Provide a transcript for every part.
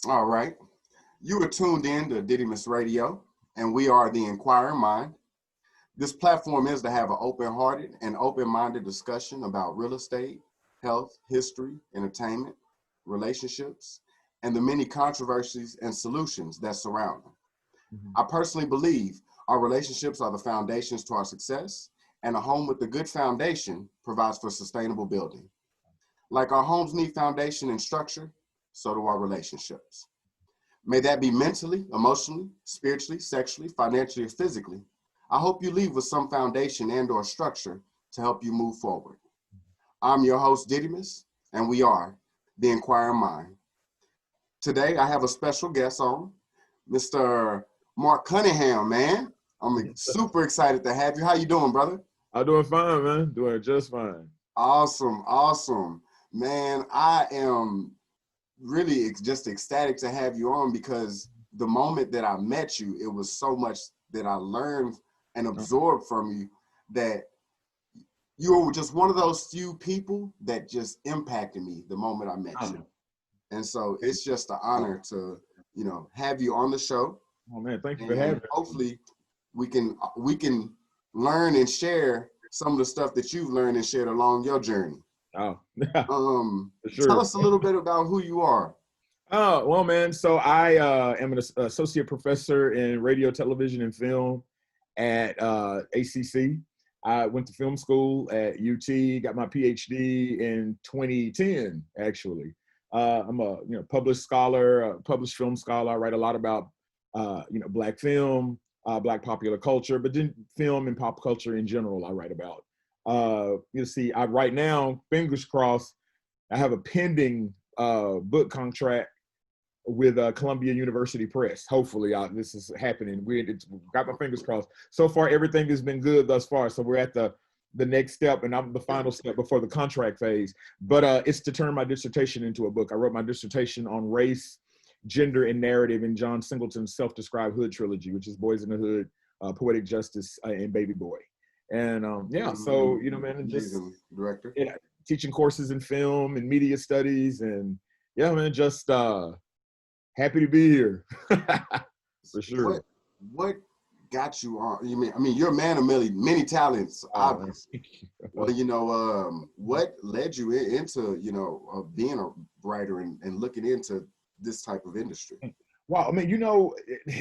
All right. You are tuned in to Didymus Radio, and we are the Inquiring Mind. This platform is to have an open-hearted and open-minded discussion about real estate, health, history, entertainment, relationships, and the many controversies and solutions that surround them. I personally believe our relationships are the foundations to our success, and a home with a good foundation provides for sustainable building. Like our homes need foundation and structure, so do our relationships. May that be mentally, emotionally, spiritually, sexually, financially, or physically. I hope you leave with some foundation and or structure to help you move forward. I'm your host, Didymus, and we are the Inquiring Mind. Today, I have a special guest on, Mr. Mark Cunningham, man. I'm super excited to have you. How you doing, brother? I'm doing fine, man. Doing just fine. Awesome. Man, I am really just ecstatic to have you on because the moment that I met you, it was so much that I learned and absorbed from you that you were just one of those few people that just impacted me the moment I met you. And so it's just an honor to, have you on the show. Oh man, thank you for having me. Hopefully we can learn and share some of the stuff that you've learned and shared along your journey. Oh, sure. Tell us a little bit about who you are. Oh, well, man. So I am an associate professor in radio, television, and film at ACC. I went to film school at UT, got my PhD in 2010, actually. I'm a published scholar, published film scholar. I write a lot about Black film, Black popular culture, but then film and pop culture in general I write about. You see, right now, fingers crossed, I have a pending book contract with Columbia University Press. Hopefully, this is happening. Got my fingers crossed. So far, everything has been good thus far. So we're at the next step, and I'm the final step before the contract phase. But it's to turn my dissertation into a book. I wrote my dissertation on race, gender, and narrative in John Singleton's self-described Hood trilogy, which is Boys in the Hood, Poetic Justice, and Baby Boy. And so man, and just director, teaching courses in film and media studies, and just happy to be here. For sure. What got you on? I mean, you're a man of many talents, obviously. Well, what led you into being a writer and looking into this type of industry? Wow, I mean,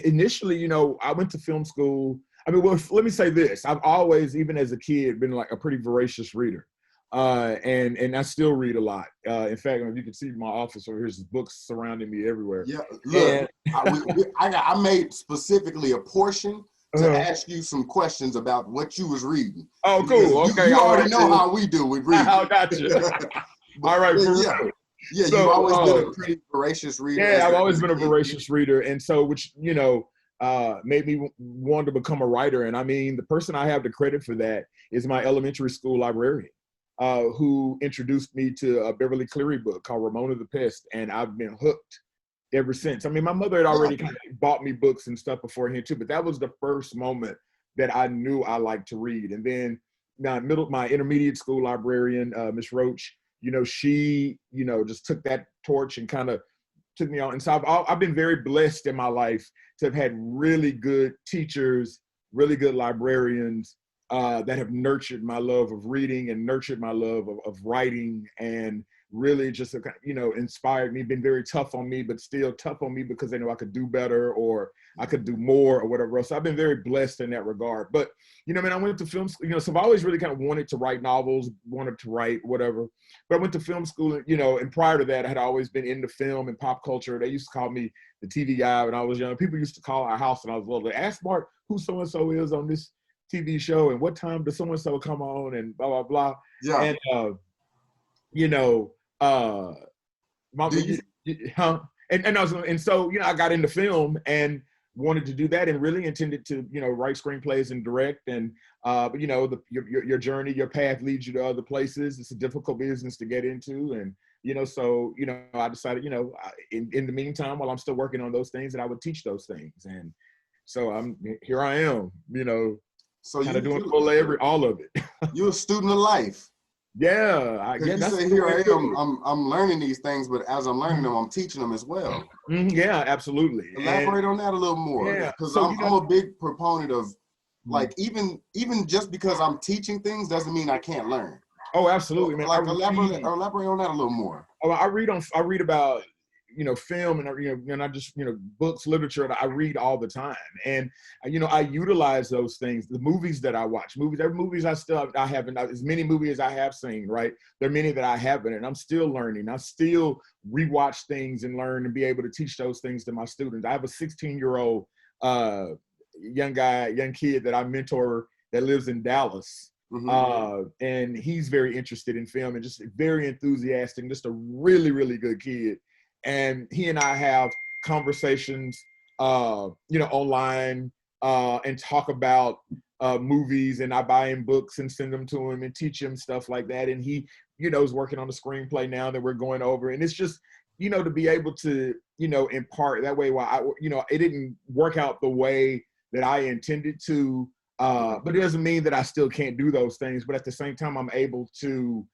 initially, I went to film school. I mean, well, let me say this. I've always, even as a kid, been like a pretty voracious reader. And I still read a lot. In fact, you can see my office over here, there's books surrounding me everywhere. Yeah, look, I made specifically a portion to ask you some questions about what you was reading. Oh, cool. Okay. You already know how we do with reading. I got you. All right. Yeah, so, you've always been a pretty voracious reader. Yeah, I've always been a voracious reader. And so, which, made me want to become a writer. And I mean, the person I have the credit for that is my elementary school librarian, who introduced me to a Beverly Cleary book called Ramona the Pest. And I've been hooked ever since. I mean, my mother had already kind of bought me books and stuff beforehand too, but that was the first moment that I knew I liked to read. And then my intermediate school librarian, Miss Roach, she, just took that torch and kind of took me on. And so I've been very blessed in my life to have had really good teachers, really good librarians that have nurtured my love of reading and nurtured my love of writing, and really just, inspired me, been very tough on me, but still tough on me because they know I could do better or I could do more or whatever else. So I've been very blessed in that regard. But, I went to film school, so I've always really kind of wanted to write novels, wanted to write whatever. But I went to film school, and prior to that, I had always been into film and pop culture. They used to call me the TV guy when I was young. People used to call our house when I was little. They asked Mark who so-and-so is on this TV show and what time does so-and-so come on and blah, blah, blah. Yeah. And, so I got into film and wanted to do that and really intended to write screenplays and direct, and but your journey, your path leads you to other places. It's a difficult business to get into, and so I decided in the meantime, while I'm still working on those things, that I would teach those things. And so here I am, so kind of doing all of it. You're a student of life. Because Yeah, you that's say, the here way I to put am, it. I'm learning these things, but as I'm learning them, I'm teaching them as well. Yeah, absolutely. And Elaborate on that a little more, yeah, because so I'm a big proponent of, mhm. like, even just because I'm teaching things doesn't mean I can't learn. Oh, So, absolutely, man. like, elaborate on that a little more. Oh, I read about, film, and and I just, books, literature that I read all the time. And I utilize those things. The movies that I watch, there are movies I haven't, as many movies as I have seen, right? There are many that I haven't, and I'm still learning. I still rewatch things and learn and be able to teach those things to my students. I have a 16-year-old young kid that I mentor that lives in Dallas. Mm-hmm. And he's very interested in film and just very enthusiastic, just a really, really good kid. And he and I have conversations, online, and talk about movies, and I buy him books and send them to him and teach him stuff like that. And he, is working on the screenplay now that we're going over. And it's just, to be able to, impart that way. While it didn't work out the way that I intended to, but it doesn't mean that I still can't do those things. But at the same time, I'm able to,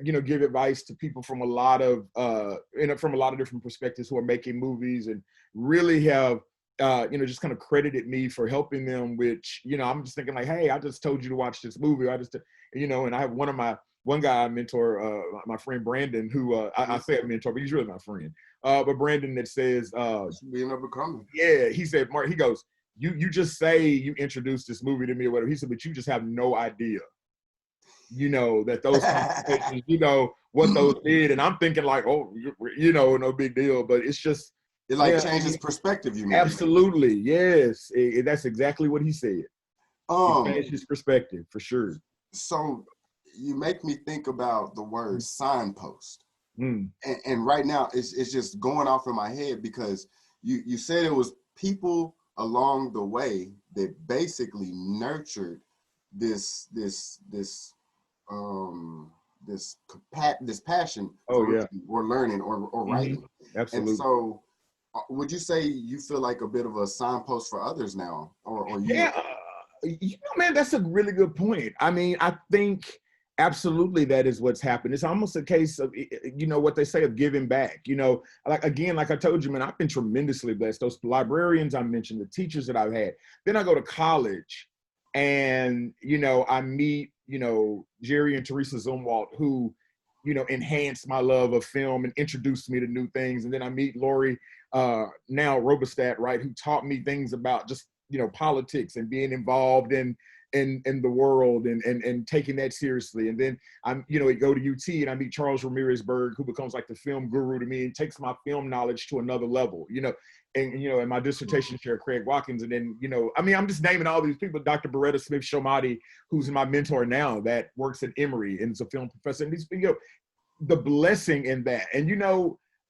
give advice to people from a lot of, from a lot of different perspectives who are making movies, and really have, just kind of credited me for helping them. Which, I'm just thinking like, hey, I just told you to watch this movie. And I have one guy I mentor, my friend Brandon, who I say a mentor, but he's really my friend. But Brandon, that says, Being overcoming. yeah, he said, Mark, he goes, you just say you introduced this movie to me or whatever. He said, but you just have no idea, that those conversations, what those did. And I'm thinking like, oh, no big deal. But it's just, It like yeah, changes perspective, you mean? absolutely. Yes. That's exactly what he said. It changed his perspective for sure. So you make me think about the word signpost. Mm. And right now it's just going off in my head, because you said it was people along the way that basically nurtured this um this passion Oh for yeah. reading or learning or writing. And Absolutely. so would you say you feel like a bit of a signpost for others now, or you? Yeah, man, that's a really good point. I mean, I think absolutely that is what's happened. It's almost a case of, what they say of giving back. Like, again, like I told you, man, I've been tremendously blessed. Those librarians I mentioned, the teachers that I've had. Then I go to college, and I meet Jerry and Teresa Zumwalt, who enhanced my love of film and introduced me to new things. And then I meet Lori, now Robestat, right, who taught me things about just politics and being involved in the world, and taking that seriously. And then I'm go to UT, and I meet Charles Ramirez Berg, who becomes like the film guru to me and takes my film knowledge to another level. And my dissertation chair, Craig Watkins. And then I'm just naming all these people. Dr. Beretta Smith Shomati, who's my mentor now, that works at Emory and is a film professor. And these the blessing in that. And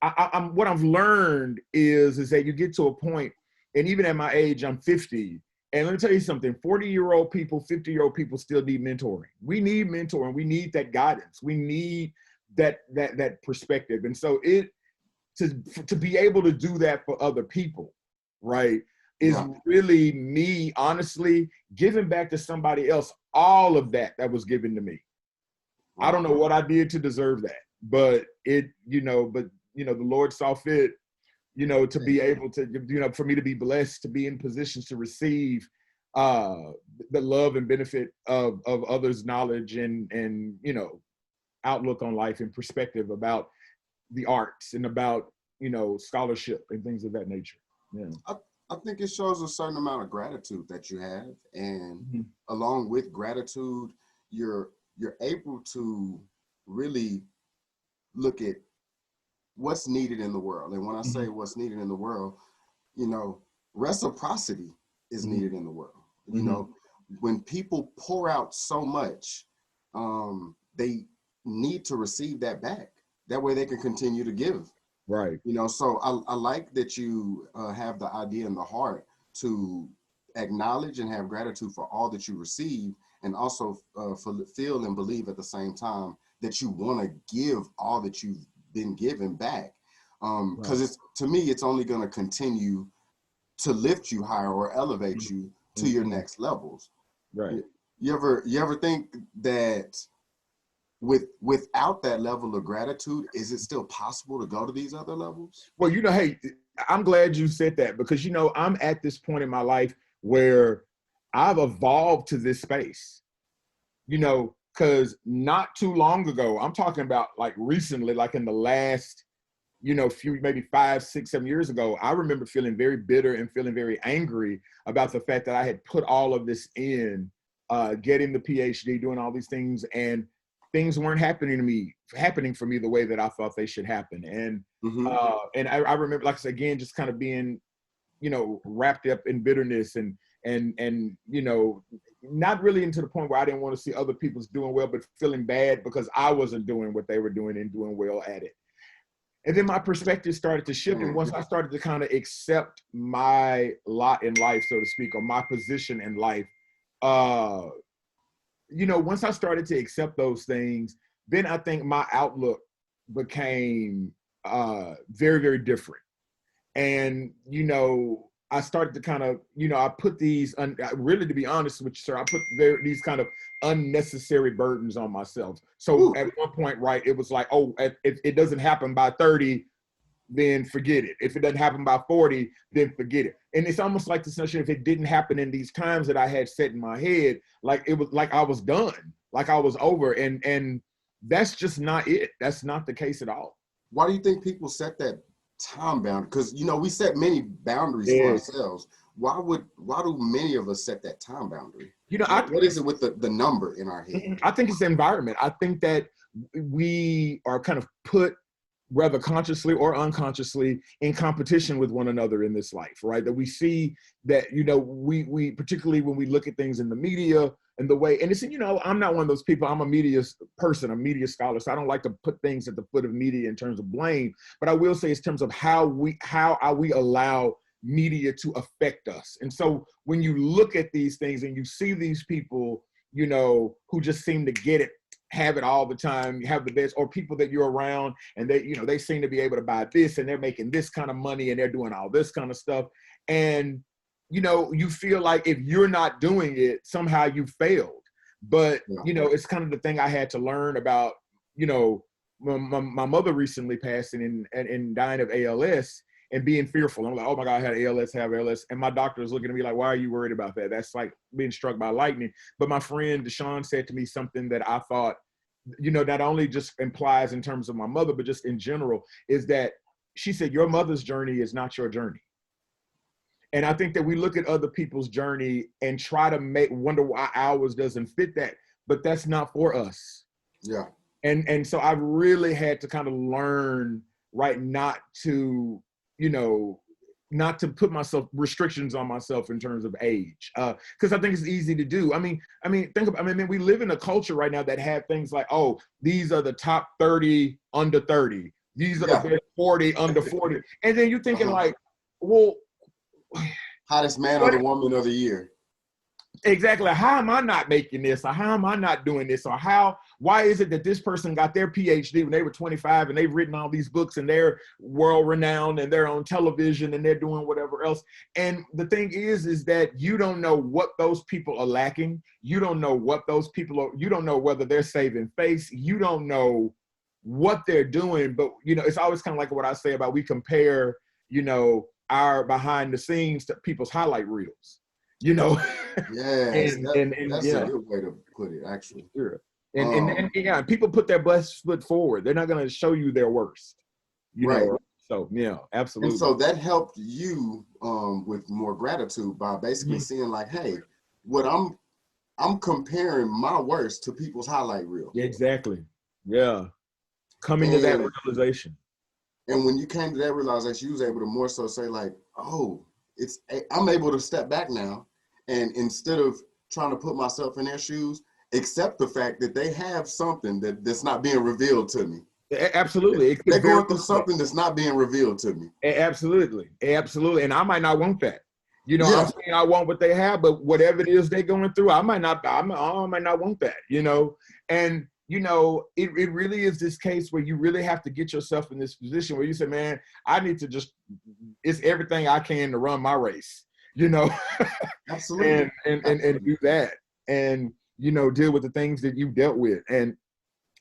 I'm what I've learned is that you get to a point, and even at my age, I'm 50. And let me tell you something, 40-year-old people, 50-year-old people still need mentoring. We need mentoring. We need that guidance. We need that perspective. And so to be able to do that for other people, right, is really me, honestly, giving back to somebody else all of that was given to me. Wow. I don't know what I did to deserve that, but the Lord saw fit, to be able to, for me to be blessed, to be in positions to receive the love and benefit of others' knowledge and outlook on life and perspective about the arts and about, scholarship and things of that nature. Yeah. I think it shows a certain amount of gratitude that you have. And along with gratitude, you're able to really look at what's needed in the world. And when I say what's needed in the world, reciprocity is needed in the world. When people pour out so much, they need to receive that back. That way they can continue to give. Right. So I like that you have the idea in the heart to acknowledge and have gratitude for all that you receive, and also feel and believe at the same time that you want to give all that you've been given back. Because it's, to me, it's only going to continue to lift you higher or elevate you to your next levels. Right. You ever think that without that level of gratitude, is it still possible to go to these other levels? Well, hey, I'm glad you said that, because, I'm at this point in my life where I've evolved to this space, because not too long ago, I'm talking about like recently, like in the last, few, maybe 5, 6, 7 years ago, I remember feeling very bitter and feeling very angry about the fact that I had put all of this in, getting the PhD, doing all these things, and things weren't happening for me the way that I thought they should happen. And and I remember, like I said, again, just kind of being, wrapped up in bitterness and not really into the point where I didn't want to see other people's doing well, but feeling bad because I wasn't doing what they were doing and doing well at it. And then my perspective started to shift. And once I started to kind of accept my lot in life, so to speak, or my position in life, once I started to accept those things, then I think my outlook became very, very different. And, I started to kind of, I put these, really, to be honest with you, sir, I put these kind of unnecessary burdens on myself. So at one point, right, it was like, oh, if it doesn't happen by 30, then forget it. If it doesn't happen by 40, then forget it. And it's almost like this notion, if it didn't happen in these times that I had set in my head, like it was like I was done, like I was over. And that's just not it. That's not the case at all. Why do you think people set that time boundary? Because we set many boundaries for ourselves. Why do many of us set that time boundary? What is it with the number in our head? I think it's the environment. I think that we are kind of put, whether consciously or unconsciously, in competition with one another in this life, right? That we see that, we particularly when we look at things in the media and the way, and it's, I'm not one of those people, I'm a media person, a media scholar, so I don't like to put things at the foot of media in terms of blame, but I will say in terms of how we allow media to affect us. And so when you look at these things and you see these people, who just seem to get it, have it all the time, have the best, or people that you're around and they seem to be able to buy this and they're making this kind of money and they're doing all this kind of stuff. And, you feel like if you're not doing it, somehow you failed. But, it's kind of the thing I had to learn about, my mother recently passed and dying of ALS and being fearful. I'm like, oh my God, I had ALS. And my doctor was looking at me like, why are you worried about that? That's like being struck by lightning. But my friend Deshaun said to me something that I thought, not only just implies in terms of my mother, but just in general, is that she said, your mother's journey is not your journey. And I think that we look at other people's journey and try to wonder why ours doesn't fit that, but that's not for us. Yeah. And so I've really had to kind of learn, right, not to put restrictions on myself in terms of age, because I think it's easy to do. I mean, we live in a culture right now that have things like, oh, these are the top 30 under 30. These are the best 40 under 40. And then you're thinking like, well, hottest man or the woman of the year. Exactly. How am I not making this? Or how am I not doing this? Or why is it that this person got their PhD when they were 25 and they've written all these books and they're world renowned and they're on television and they're doing whatever else? And the thing is that you don't know what those people are lacking. You don't know what those people are, you don't know whether they're saving face. You don't know what they're doing. But, it's always kind of like what I say about we compare, our behind the scenes to people's highlight reels. Yes, that's a good way to put it, actually. Sure. And people put their best foot forward. They're not going to show you their worst. Right. So yeah, absolutely. And so that helped you with more gratitude by basically seeing like, hey, what I'm comparing my worst to people's highlight reel. Exactly. Yeah. Coming to that realization. And when you came to that realization, you was able to more so say like, oh, I'm able to step back now, and instead of trying to put myself in their shoes, accept the fact that they have something that's not being revealed to me. Absolutely. They're going through something that's not being revealed to me. Absolutely. And I might not want that. I'm saying I want what they have, but whatever it is they're going through, I might not want that, and it really is this case where you really have to get yourself in this position where you say, man, I need to it's everything I can to run my race, Absolutely. and do that and, deal with the things that you've dealt with. And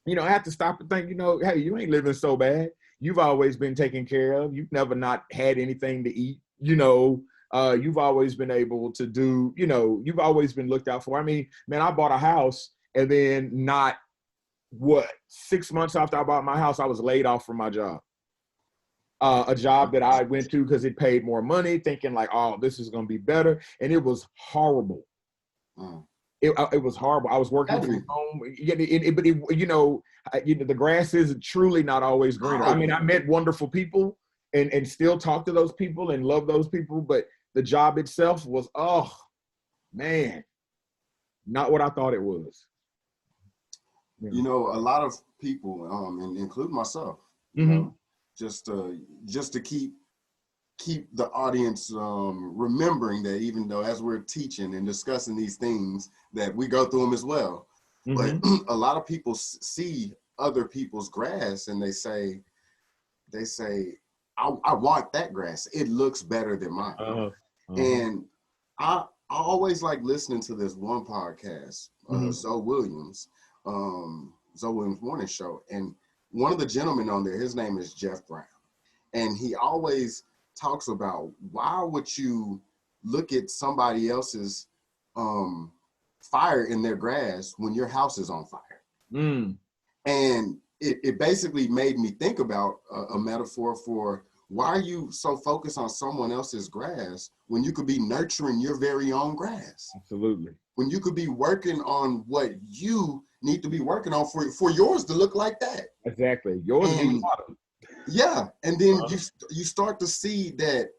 I have to stop and think, hey, you ain't living so bad. You've always been taken care of. You've never not had anything to eat. You've always been able to do, you've always been looked out for. I mean, man, I bought a house and then not 6 months after I bought my house, I was laid off from my job. A job that I went to because it paid more money, thinking like, oh, this is going to be better. And it was horrible. Mm. It was horrible. I was working from home, but the grass is truly not always greener. I mean, I met wonderful people and still talk to those people and love those people, but the job itself was, oh man, not what I thought it was. Yeah. A lot of people, including myself, just to keep the audience remembering that even though as we're teaching and discussing these things that we go through them as well, but a lot of people see other people's grass and they say I want that grass, it looks better than mine. And I always like listening to this one podcast, Zoe Williams Morning Show, and one of the gentlemen on there, his name is Jeff Brown, and he always talks about, why would you look at somebody else's fire in their grass when your house is on fire? And it basically made me think about a metaphor for, why are you so focused on someone else's grass when you could be nurturing your very own grass? Absolutely. When you could be working on what you need to be working on for yours to look like that. Exactly. Yours to be bottom. Yeah, and then you start to see that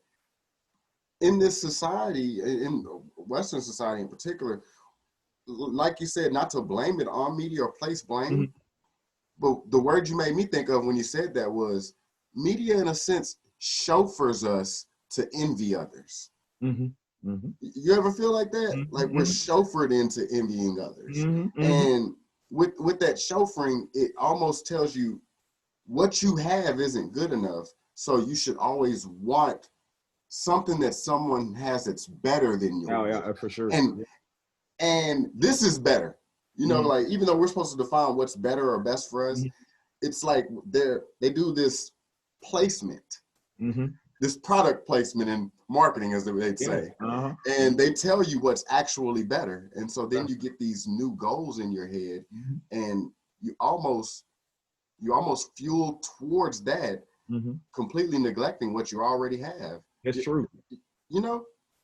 in this society, in Western society in particular, like you said, not to blame it on media or place blame, but the word you made me think of when you said that was, media in a sense chauffeurs us to envy others. You ever feel like that? Like we're chauffeured into envying others. And with that chauffeuring, it almost tells you what you have isn't good enough. So you should always want something that someone has that's better than yours. Oh yeah, for sure. And this is better. Like, even though we're supposed to define what's better or best for us, it's like they do this placement, this product placement in marketing, as they'd say. And they tell you what's actually better. And so then you get these new goals in your head, and you almost fuel towards that, completely neglecting what you already have. That's true.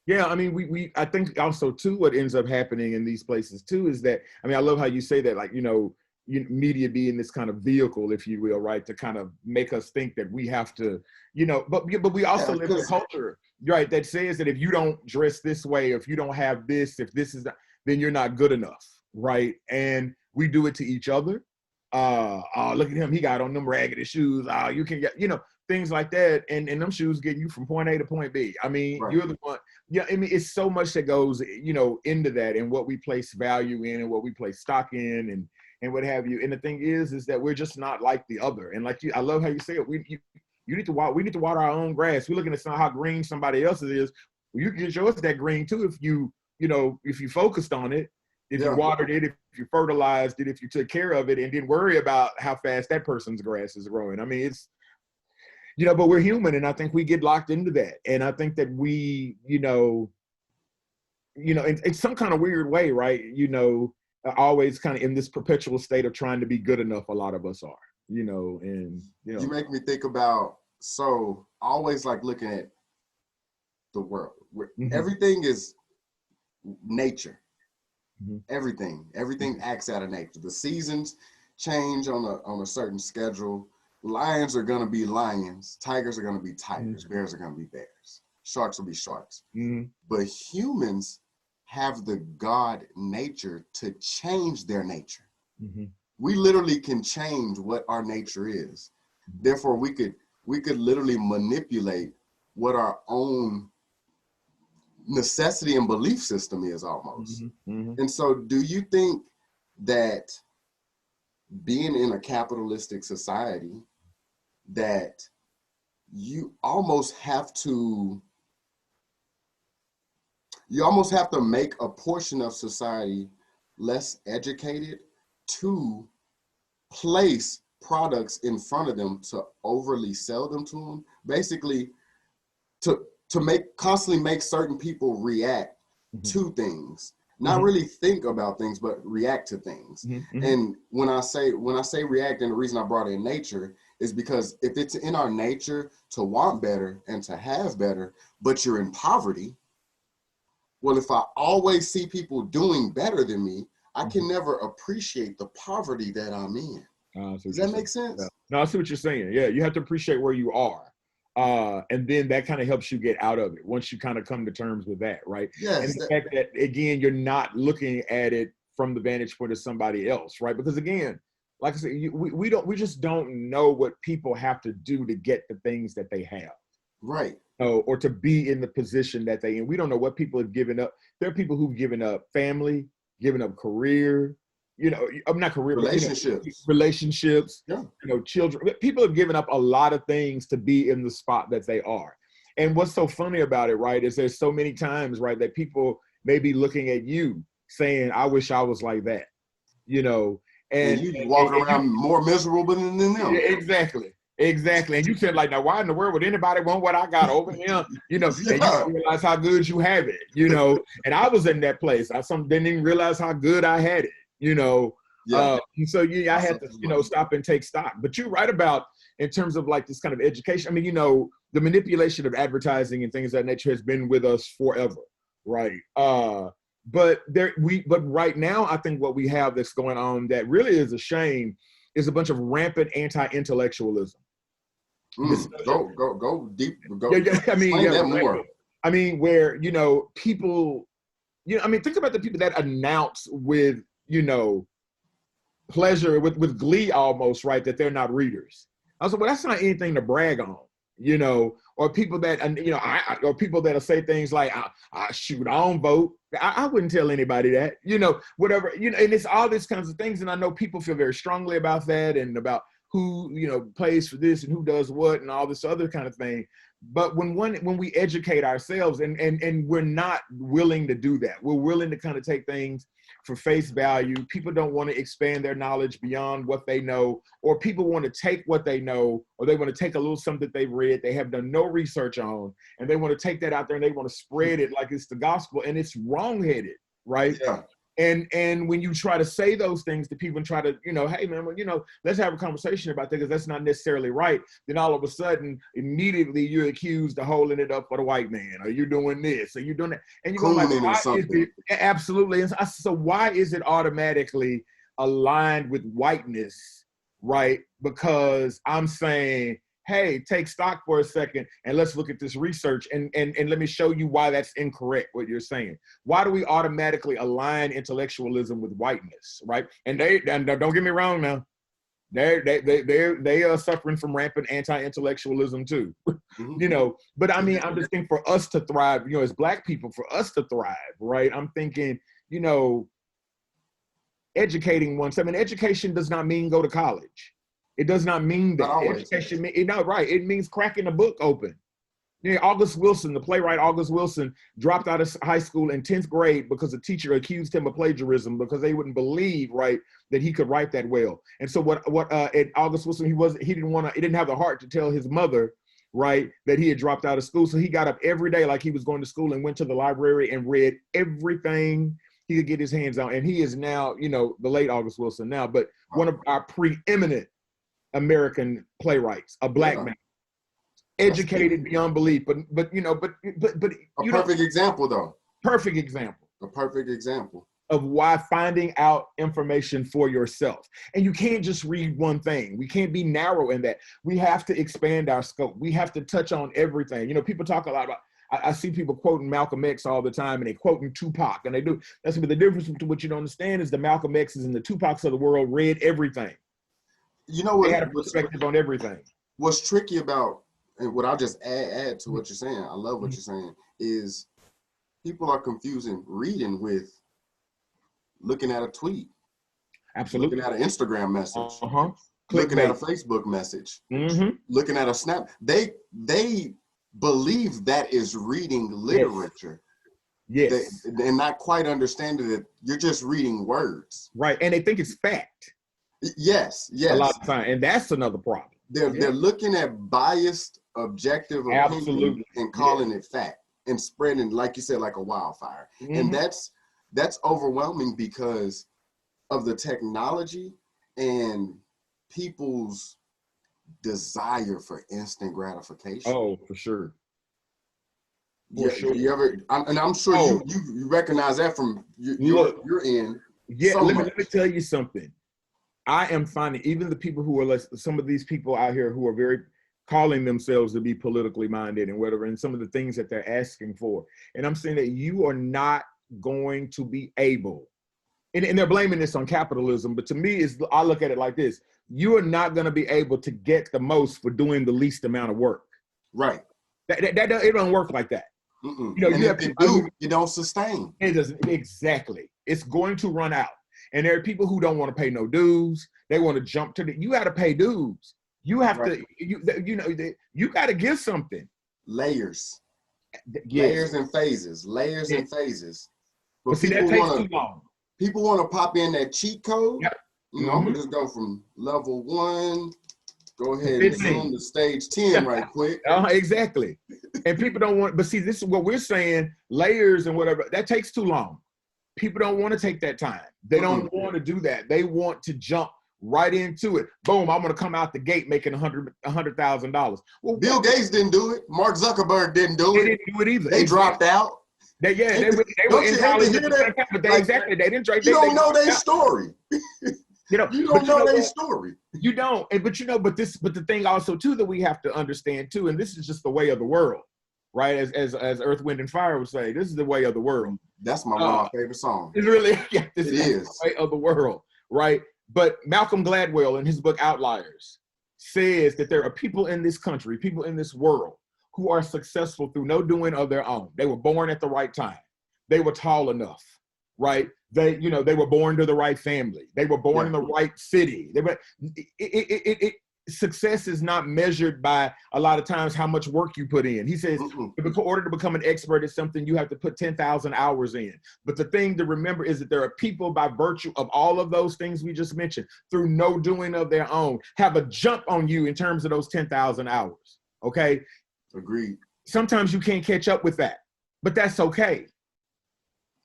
Yeah, I mean, I think also too, what ends up happening in these places too is that, I mean, I love how you say that, like, media being this kind of vehicle, if you will, right, to kind of make us think that we have to, but we also live in a culture, right, that says that if you don't dress this way, if you don't have this, if this is not, then you're not good enough, right? And we do it to each other. Oh, look at him, he got on them raggedy shoes. You can get, things like that, and them shoes get you from point A to point B. I mean, you're the one. Yeah, I mean, it's so much that goes, into that, and what we place value in, and what we place stock in, and what have you. And the thing is that we're just not like the other. And like I love how you say it. We need to water our own grass. We're looking at how green somebody else's is. Well, you can get yours that green too if you focused on it, if you watered it, if you fertilized it, if you took care of it, and didn't worry about how fast that person's grass is growing. I mean, it's, but we're human, and I think we get locked into that. And I think that we, in some kind of weird way, right? Always kind of in this perpetual state of trying to be good enough. A lot of us are, and you make me think about, so always like looking at the world where everything is nature. Everything acts out of nature. The seasons change on a certain schedule. Lions are going to be lions. Tigers are going to be tigers. Bears are going to be bears. Sharks will be sharks. But humans have the God nature to change their nature. We literally can change what our nature is. Therefore, we could literally manipulate what our own necessity and belief system is almost. And so do you think that being in a capitalistic society, that you almost have to make a portion of society less educated to place products in front of them to overly sell them to them, basically to constantly make certain people react to things, not really think about things, but react to things. And when I say react, and the reason I brought in nature is because if it's in our nature to want better and to have better, but you're in poverty, well, if I always see people doing better than me, I can never appreciate the poverty that I'm in. Does that make sense? Yeah. No, I see what you're saying. Yeah, you have to appreciate where you are. And then that kind of helps you get out of it once you kind of come to terms with that, right? Yes. And the fact that, again, you're not looking at it from the vantage point of somebody else, right? Because again, like I said, we just don't know what people have to do to get the things that they have. Right. Or to be in the position that they in. We don't know what people have given up. There are people who've given up family, given up career, not career, relationships, but, relationships, children. People have given up a lot of things to be in the spot that they are. And what's so funny about it, right, is there's so many times, right, that people may be looking at you saying, I wish I was like that, and you walk around more miserable than them. Exactly. And you said, like, now why in the world would anybody want what I got over here? And you don't realize how good you have it, and I was in that place. I didn't even realize how good I had it, and so I had to, stop and take stock. But you're right about, in terms of like this kind of education. I mean, the manipulation of advertising and things of that nature has been with us forever, right? But right now, I think what we have that's going on that really is a shame is a bunch of rampant anti-intellectualism. Go deep. Go. Yeah. I mean, that more. I mean, where people, think about the people that announce with pleasure, with glee almost, right, that they're not readers. I was like, well, that's not anything to brag on, or people that or people that'll say things like, I don't vote. I wouldn't tell anybody that, whatever, and it's all these kinds of things. And I know people feel very strongly about that and about who, pays for this and who does what and all this other kind of thing. But when we educate ourselves and we're not willing to do that, we're willing to kind of take things for face value. People don't want to expand their knowledge beyond what they know, or people want to take what they know, or they want to take a little something that they've read, they have done no research on, and they want to take that out there and they want to spread it like it's the gospel, and it's wrong-headed, right? Yeah. And when you try to say those things to people and try to, hey man, well, let's have a conversation about that because that's not necessarily right. Then all of a sudden, immediately you're accused of holding it up for the white man, or you're doing this, or you're doing that, and you're going like, why is it? Absolutely. And so why is it automatically aligned with whiteness, right? Because I'm saying, hey, take stock for a second and let's look at this research and let me show you why that's incorrect, what you're saying. Why do we automatically align intellectualism with whiteness, right? And don't get me wrong now, they are suffering from rampant anti-intellectualism too, but I mean, I'm just thinking for us to thrive, as Black people, for us to thrive, right? I'm thinking, educating oneself. I mean, education does not mean go to college. It does not mean that. Education, right. It means cracking the book open. August Wilson, the playwright August Wilson, dropped out of high school in 10th grade because a teacher accused him of plagiarism because they wouldn't believe, right, that he could write that well. And so at August Wilson, he didn't have the heart to tell his mother, right, that he had dropped out of school. So he got up every day like he was going to school and went to the library and read everything he could get his hands on. And he is now, the late August Wilson now, but one of our preeminent American playwrights, a Black man, educated beyond belief, but a perfect example though. Perfect example. A perfect example of why finding out information for yourself. And you can't just read one thing. We can't be narrow in that. We have to expand our scope. We have to touch on everything. People talk a lot about, I see people quoting Malcolm X all the time, and they quoting Tupac, and they do. That's the difference between what you don't understand is the Malcolm X's and the Tupacs of the world read everything. They had a perspective on everything. What's tricky about, and what I'll just add to what you're saying, I love what you're saying, is people are confusing reading with looking at a tweet. Absolutely. Looking at an Instagram message. Looking at a Facebook message. Looking at a snap. They believe that is reading literature. Yes. And not quite understanding that you're just reading words. Right. And they think it's fact. Yes, a lot yes. of time, and that's another problem. They're looking at biased, objective opinion Absolutely. and calling it fact and spreading, like you said, like a wildfire. And that's overwhelming because of the technology and people's desire for instant gratification. Oh, for sure. For Yeah, sure. you ever? And I'm sure you recognize that from your end. Yeah, so let me tell you something. I am finding even the people who are some of these people out here who are very calling themselves to be politically minded and whatever, and some of the things that they're asking for. And I'm saying that you are not going to be able, and they're blaming this on capitalism, but to me, I look at it like this: you are not going to be able to get the most for doing the least amount of work. Right. It don't work like that. You know, and if you do, you don't sustain. It doesn't. Exactly. It's going to run out. And there are people who don't want to pay no dues. They want to jump to you got to pay dues. You have to, you got to give something. Layers. Yes. Layers and phases. Layers and phases. But see, that takes too long. People want to pop in that cheat code. Yep. You know, I'm going to just go from level 1, go ahead and zoom to stage 10 right quick. Exactly. And people don't want, but see, this is what we're saying, layers and whatever, that takes too long. People don't want to take that time. They don't want to do that. They want to jump right into it. Boom, I'm going to come out the gate making $100,000. Well, Bill Gates didn't do it. Mark Zuckerberg didn't do it. They didn't do it either. They dropped out. They were in college at the same time, but they didn't try. You don't know their story. You don't know their story. You don't. But the thing also too that we have to understand too, and this is just the way of the world, right? As Earth, Wind, and Fire would say, this is the way of the world. That's one of my favorite songs. It really, this is the way of the world, right? But Malcolm Gladwell in his book Outliers says that there are people in this country, people in this world who are successful through no doing of their own. They were born at the right time. They were tall enough, right? They were born to the right family. They were born in the right city. Success is not measured by a lot of times how much work you put in. He says, in order to become an expert at something, you have to put 10,000 hours in. But the thing to remember is that there are people by virtue of all of those things we just mentioned, through no doing of their own, have a jump on you in terms of those 10,000 hours, okay? Agreed. Sometimes you can't catch up with that, but that's okay.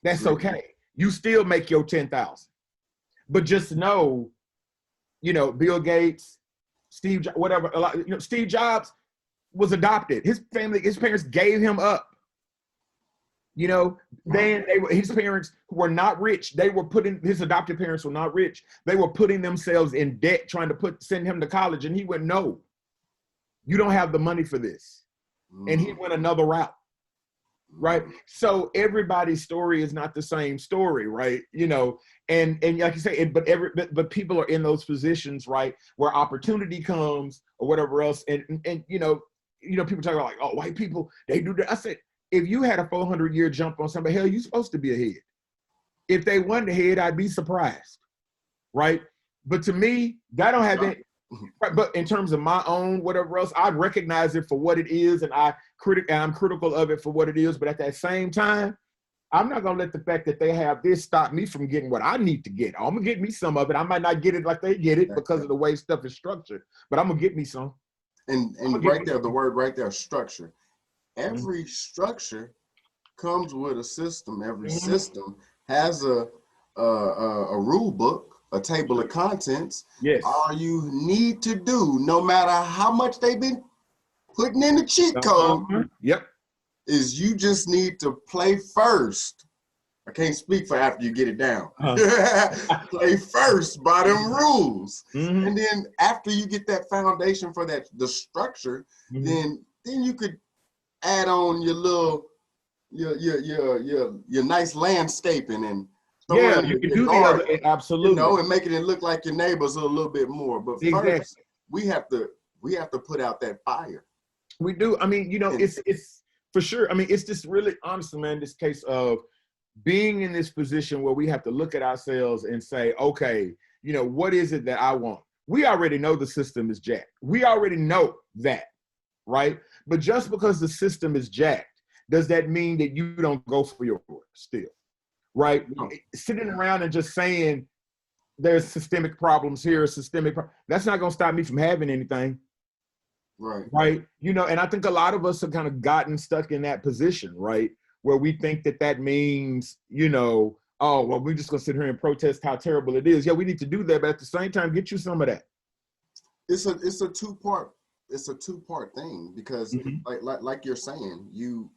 That's okay. You still make your 10,000. But just know, Bill Gates, Steve, whatever, Steve Jobs was adopted. His parents gave him up. Then his parents were not rich. His adopted parents were not rich. They were putting themselves in debt, trying to send him to college. And he went, no, you don't have the money for this. And he went another route. Right. So everybody's story is not the same story, right? And like you say, but people are in those positions, right, where opportunity comes or whatever else. And people talk about like, oh, white people, they do that. I said, if you had a 400-year jump on somebody, hell, you're supposed to be ahead. If they weren't ahead, I'd be surprised. Right. But to me, that don't have that. But in terms of my own whatever else, I recognize it for what it is, and I'm critical of it for what it is. But at that same time, I'm not gonna let the fact that they have this stop me from getting what I need to get. I'm gonna get me some of it. I might not get it like they get it because of the way stuff is structured, but I'm gonna get me some. And right there, the word right there, structure. Every structure comes with a system. Every system has a rule book, a table of contents. Yes. All you need to do, no matter how much they've been putting in the cheat code, is you just need to play first. I can't speak for after you get it down. Play first by them rules. And then after you get that foundation for the structure, then you could add on your little your nice landscaping and you can do the other, absolutely, and making it look like your neighbors a little bit more. But first, we have to put out that fire. We do. I mean, it's for sure. I mean, it's just really, honestly, man, this case of being in this position where we have to look at ourselves and say, okay, what is it that I want? We already know the system is jacked. We already know that, right? But just because the system is jacked, does that mean that you don't go for yours still? Right? No. Sitting around and just saying, there's systemic problems here, that's not going to stop me from having anything. Right. Right. You know, and I think a lot of us have kind of gotten stuck in that position, right? Where we think that means, you know, oh, well, we're just going to sit here and protest how terrible it is. Yeah, we need to do that. But at the same time, get you some of that. It's a two-part thing, because like you're saying, you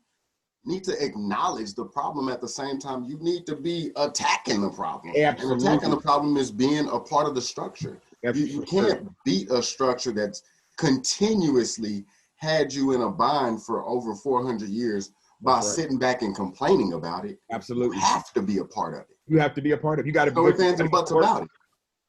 need to acknowledge the problem. At the same time, you need to be attacking the problem. Absolutely. And attacking the problem is being a part of the structure. You can't beat a structure that's continuously had you in a bind for over 400 years by sitting back and complaining about it. Absolutely. You have to be a part of it. You have to be a part of it. You got to be fans and butts about it.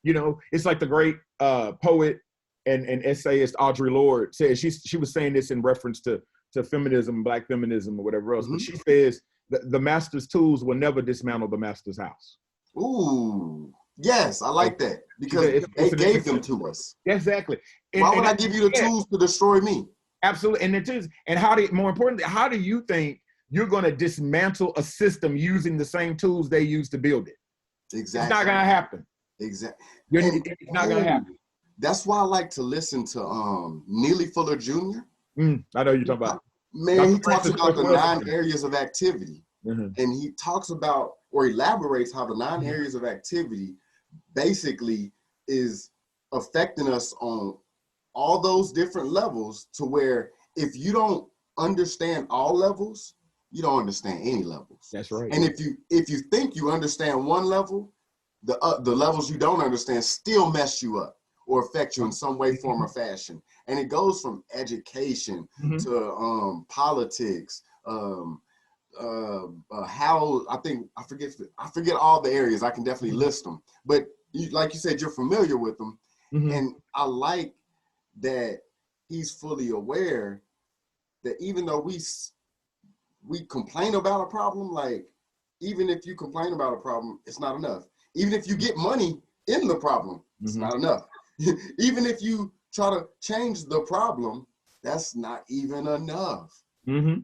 You know, it's like the great poet and essayist Audre Lorde said. She was saying this in reference to feminism, Black feminism, or whatever else. But she says the master's tools will never dismantle the master's house. Ooh, yes, I like that, because they gave them to us. Exactly. Why would I give you the tools to destroy me? Absolutely. And it is. And more importantly, how do you think you're going to dismantle a system using the same tools they use to build it? Exactly. It's not going to happen. Exactly. It's not going to happen. That's why I like to listen to Neely Fuller Jr. I know you're talking about. Man, he talks about the 9 areas of activity. And he talks about, or elaborates how the 9 areas of activity basically is affecting us on all those different levels, to where if you don't understand all levels, you don't understand any levels. That's right. And if you think you understand one level, the levels you don't understand still mess you up or affect you in some way, form, or fashion. And it goes from education to politics, how I forget all the areas. I can definitely list them, but like you said, you're familiar with them. And I like that he's fully aware that even though we complain about a problem, like, even if you complain about a problem, it's not enough. Even if you get money in the problem, it's not enough. Even if you try to change the problem, that's not even enough.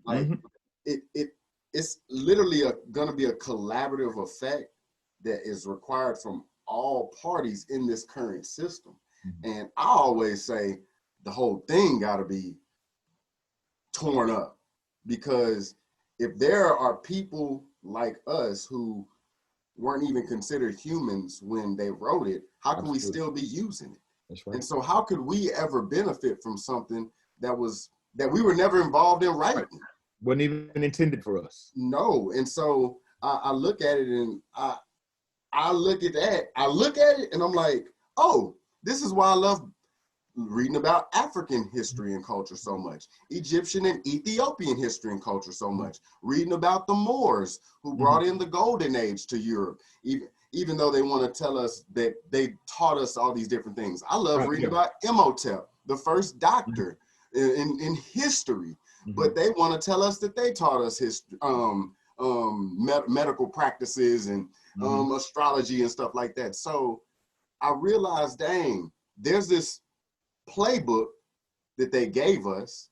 Like, it's literally going to be a collaborative effect that is required from all parties in this current system. And I always say the whole thing got to be torn up, because if there are people like us who weren't even considered humans when they wrote it, how can we still be using it? That's right. And so how could we ever benefit from something that we were never involved in writing? Wasn't even intended for us. No. And so I look at it, and I look at it and I'm like, oh, this is why I love reading about African history and culture so much, Egyptian and Ethiopian history and culture so much, reading about the Moors who brought in the Golden Age to Europe, even though they want to tell us that they taught us all these different things. I love reading about Imhotep, the first doctor in history, but they want to tell us that they taught us history, medical practices and astrology and stuff like that. So I realized, dang, there's this playbook that they gave us,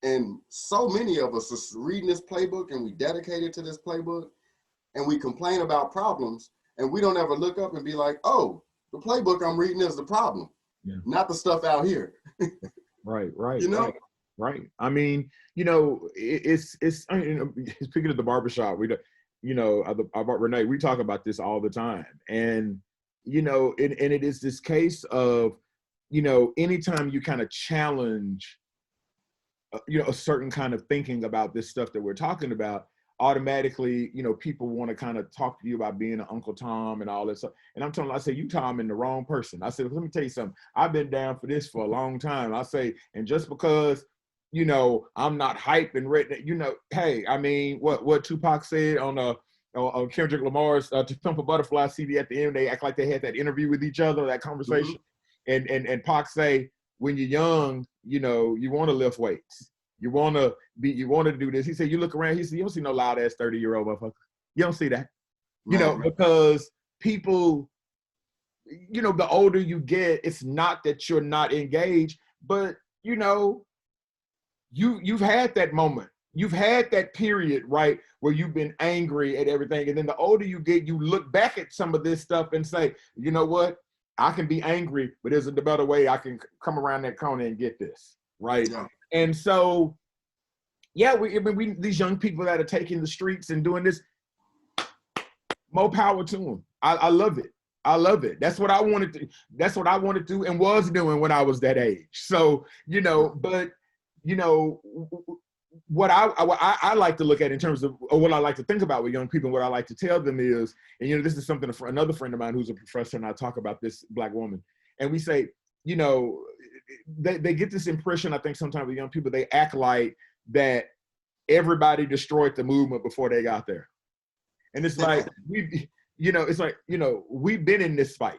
and so many of us are reading this playbook, and we dedicated to this playbook, and we complain about problems, and we don't ever look up and be like, oh, the playbook I'm reading is the problem, not the stuff out here. Right. You know? Right. I mean, you know, it's speaking of the barbershop, about Renee, we talk about this all the time. And, you know, and it is this case of, you know, anytime you kind of challenge, a certain kind of thinking about this stuff that we're talking about, automatically, you know, people want to kind of talk to you about being an Uncle Tom and all that stuff. And I say, you Tom in the wrong person. I said, let me tell you something. I've been down for this for a long time. I say, and just because, you know, I'm not hype and ready, you know, hey, I mean, what Tupac said on Kendrick Lamar's To Pimp a Butterfly CD at the end, they act like they had that interview with each other, that conversation. And Pac say, when you're young, you know, you want to lift weights. You want to do this. He said, you look around, he said, you don't see no loud ass 30-year-old motherfucker. You don't see that. You know, because people, you know, the older you get, it's not that you're not engaged, but, you know, you've had that moment you've had that period, right, where you've been angry at everything. And then the older you get, you look back at some of this stuff and say, you know what? I can be angry, but there's a better way I can come around that corner and get this, right? Yeah. And so, yeah, we these young people that are taking the streets and doing this, more power to them. I love it. I love it. That's what I wanted to. That's what I wanted to do and was doing when I was that age. So, you know, but you know, what I like to look at in terms of, or what I like to think about with young people, and what I like to tell them is, and you know, this is something another friend of mine who's a professor, and I talk about this Black woman, and we say, you know, they get this impression, I think sometimes with young people, they act like that everybody destroyed the movement before they got there. And it's like, it's like, we've been in this fight.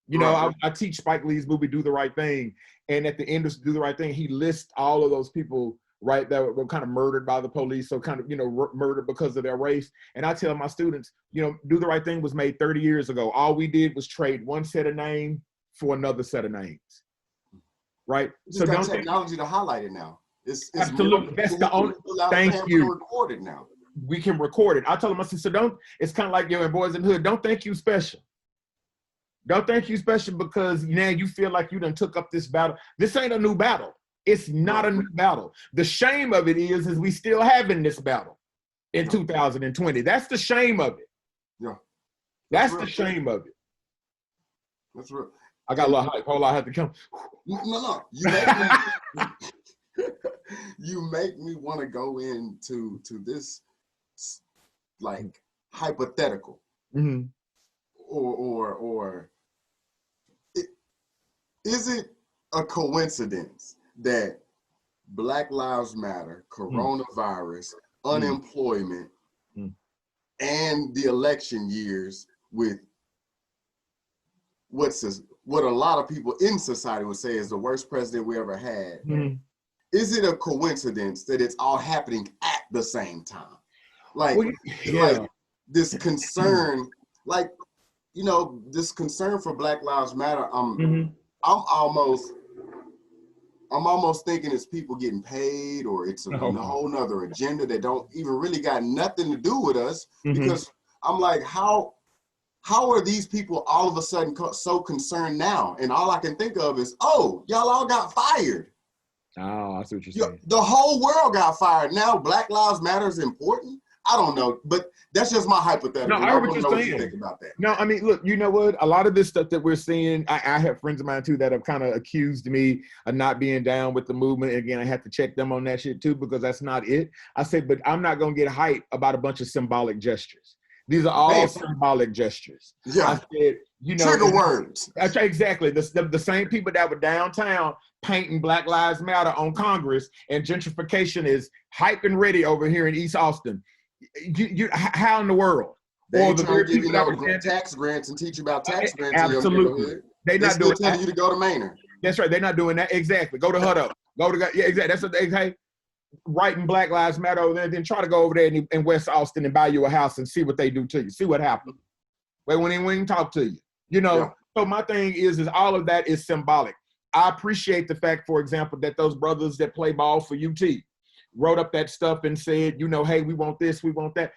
You know, I teach Spike Lee's movie, Do the Right Thing. And at the end of Do the Right Thing, he lists all of those people, right, that were kind of murdered by the police. So kind of, murdered because of their race. And I tell my students, Do the Right Thing was made 30 years ago. All we did was trade one set of names for another set of names. Right? So got technology to highlight it now. It's absolutely. That's the only, thank you. Record it now. We can record it. I told them, I said, so it's kind of like in Boys in the Hood, don't think you special. Don't think you special because now you feel like you done took up this battle. This ain't a new battle. It's not a new battle. The shame of it is we still having this battle in 2020. That's the shame of it. Yeah. That's the shame of it. That's real. I got a lot of hype. Hold on, I have to come. No. You make me want to go into this like hypothetical. Mm-hmm. Or is it a coincidence that Black Lives Matter, coronavirus, unemployment, and the election years with what a lot of people in society would say is the worst president we ever had? Is it a coincidence that it's all happening at the same time? Like this concern, like, this concern for Black Lives Matter, I'm almost thinking it's people getting paid, or it's a whole nother agenda that don't even really got nothing to do with us. Because I'm like, how are these people all of a sudden so concerned now? And all I can think of is, y'all all got fired. Oh, I see what you're saying. The whole world got fired. Now Black Lives Matter is important. I don't know, but that's just my hypothetical. No, I hear what you're saying. You think about that. No, I mean, look, you know what? A lot of this stuff that we're seeing, I have friends of mine too that have kind of accused me of not being down with the movement. Again, I have to check them on that shit too, because that's not it. I said, but I'm not going to get hype about a bunch of symbolic gestures. These are all symbolic gestures. Yeah. I said, trigger words. Exactly. The same people that were downtown painting Black Lives Matter on Congress, and gentrification is hype and ready over here in East Austin. How in the world? They trying to give you tax grants and teach you about tax grants. Absolutely. They're not doing telling you to go to Maynard. That's right. They're not doing that. Exactly. Go to Hutto. Exactly. That's what they writing Black Lives Matter over there. Then try to go over there in West Austin and buy you a house and see what they do to you. See what happens. Wait, when they even talk to you. So my thing is all of that is symbolic. I appreciate the fact, for example, that those brothers that play ball for UT wrote up that stuff and said, hey, we want this, we want that.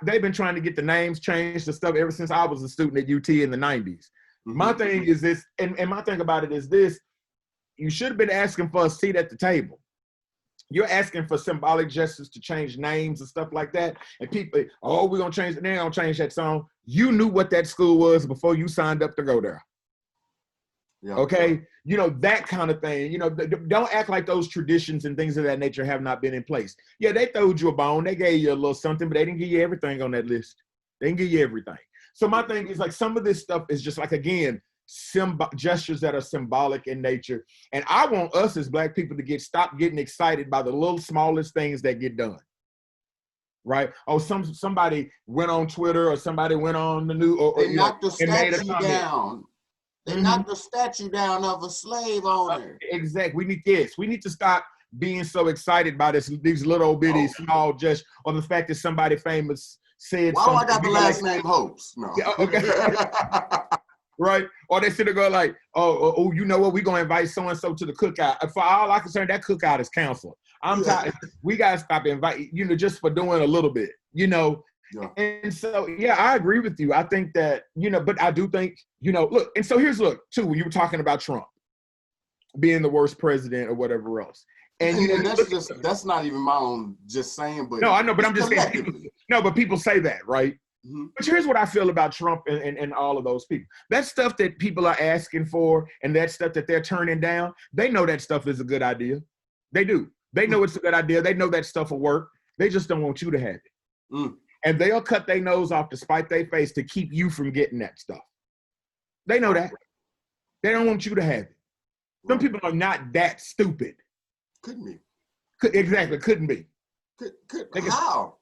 They've been trying to get the names changed and stuff ever since I was a student at UT in the 90s. My thing is this, and my thing about it is this: you should have been asking for a seat at the table. You're asking for symbolic gestures to change names and stuff like that. And people, we're going to change it. They're going to change that song. You knew what that school was before you signed up to go there. Yeah. Okay? That kind of thing. Don't act like those traditions and things of that nature have not been in place. Yeah, they throwed you a bone. They gave you a little something, but they didn't give you everything on that list. They didn't give you everything. So my thing is, like, some of this stuff is just like, again, gestures that are symbolic in nature. And I want us as Black people to stop getting excited by the little smallest things that get done. Right? Somebody went on Twitter, or somebody went on the news, or they knocked the statue down. They knocked the statue down of a slave owner. Exactly. We need to stop being so excited by these little bitty small gestures, or the fact that somebody famous said something. Why do I got the last name Hopes? No. Yeah, okay. right? Or they sit there go like, oh, you know what? We're gonna invite so and so to the cookout. For all I'm concerned, that cookout is canceled. I'm tired. We gotta stop inviting, just for doing a little bit, Yeah. And so, yeah, I agree with you. I think that, but I do think, look. And so look, too. When you were talking about Trump being the worst president or whatever else, and that's not even my own just saying, but no, I know, but I'm just saying. But people say that, right? Mm-hmm. But here's what I feel about Trump and all of those people. That stuff that people are asking for and that stuff that they're turning down, they know that stuff is a good idea. They do. They know it's a good idea. They know that stuff will work. They just don't want you to have it. Mm. And they'll cut their nose off to spite their face to keep you from getting that stuff. They know that. They don't want you to have it. Some people are not that stupid. Couldn't be. Exactly. Couldn't be. How?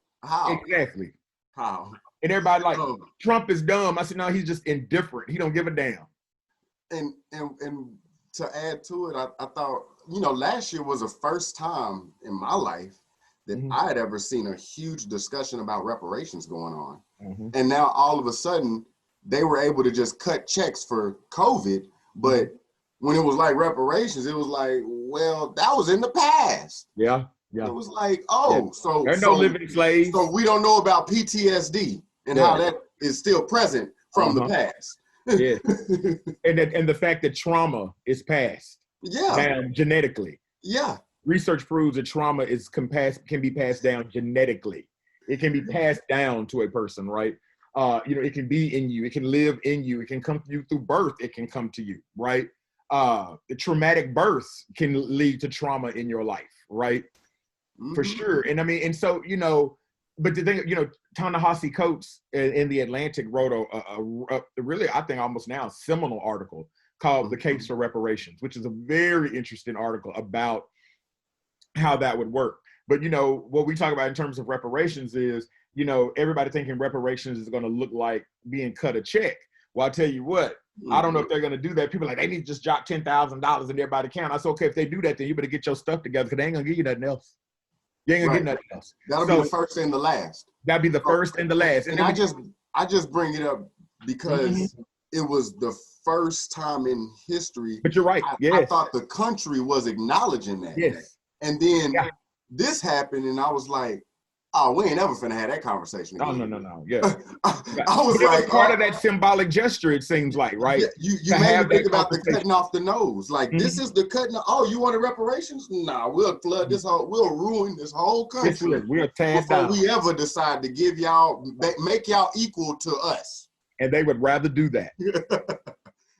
Exactly. How? And everybody like, Trump is dumb. I said, no, he's just indifferent. He don't give a damn. And to add to it, I thought, last year was the first time in my life that I had ever seen a huge discussion about reparations going on. Mm-hmm. And now all of a sudden, they were able to just cut checks for COVID. But when it was like reparations, it was like, well, that was in the past. Yeah. Yeah. It was like, so there's no living slaves. So we don't know about PTSD and how that is still present from the past. Yeah. and the fact that trauma is passed down genetically. Yeah. Research proves that trauma can be passed down genetically. It can be passed down to a person, right? It can be in you. It can live in you. It can come to you through birth. It can come to you, right? The traumatic birth can lead to trauma in your life, right? Mm-hmm. For sure. And I mean, and so, but the thing, Ta-Nehisi Coates in The Atlantic wrote a really, I think almost now seminal article called The Case for Reparations, which is a very interesting article about how that would work. But, what we talk about in terms of reparations is, everybody thinking reparations is going to look like being cut a check. Well, I'll tell you what, I don't know if they're going to do that. People are like, they need to just drop $10,000 in everybody's account. I said, okay, if they do that, then you better get your stuff together because they ain't going to give you nothing else. You ain't gonna get nothing else. That'll be the first and the last. That'll be the first and the last. And I just bring it up because it was the first time in history. But you're right. I thought the country was acknowledging that. Yes. And then this happened, and I was like, oh, we ain't ever finna have that conversation again. Oh, no. Yeah. I was like, part of that symbolic gesture, it seems like, right? You made me think about the cutting off the nose. Like, this is the cutting. Oh, you want the reparations? Nah, we'll flood this whole, we'll ruin this whole country. We'll tear it down. Before we ever decide to give y'all, make y'all equal to us. And they would rather do that.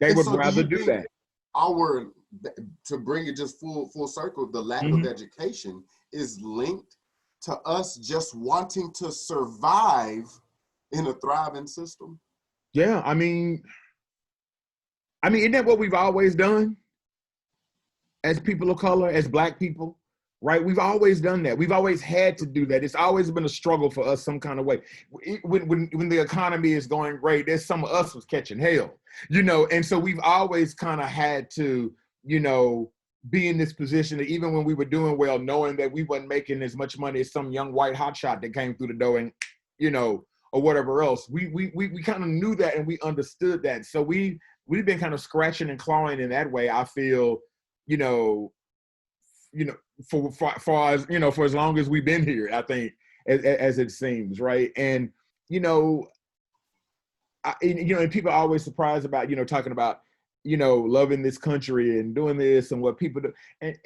They would rather do that. To bring it just full circle, the lack of education is linked to us just wanting to survive in a thriving system. Yeah, I mean, isn't that what we've always done as people of color, as Black people, right? We've always done that. We've always had to do that. It's always been a struggle for us some kind of way. When the economy is going great, there's some of us was catching hell, and so we've always kind of had to, be in this position that even when we were doing well, knowing that we wasn't making as much money as some young white hotshot that came through the door and, or whatever else, we kind of knew that and we understood that. So we've been kind of scratching and clawing in that way. I feel, for as long as we've been here, I think, as it seems, right? And and people are always surprised about talking about loving this country and doing this and what people do. And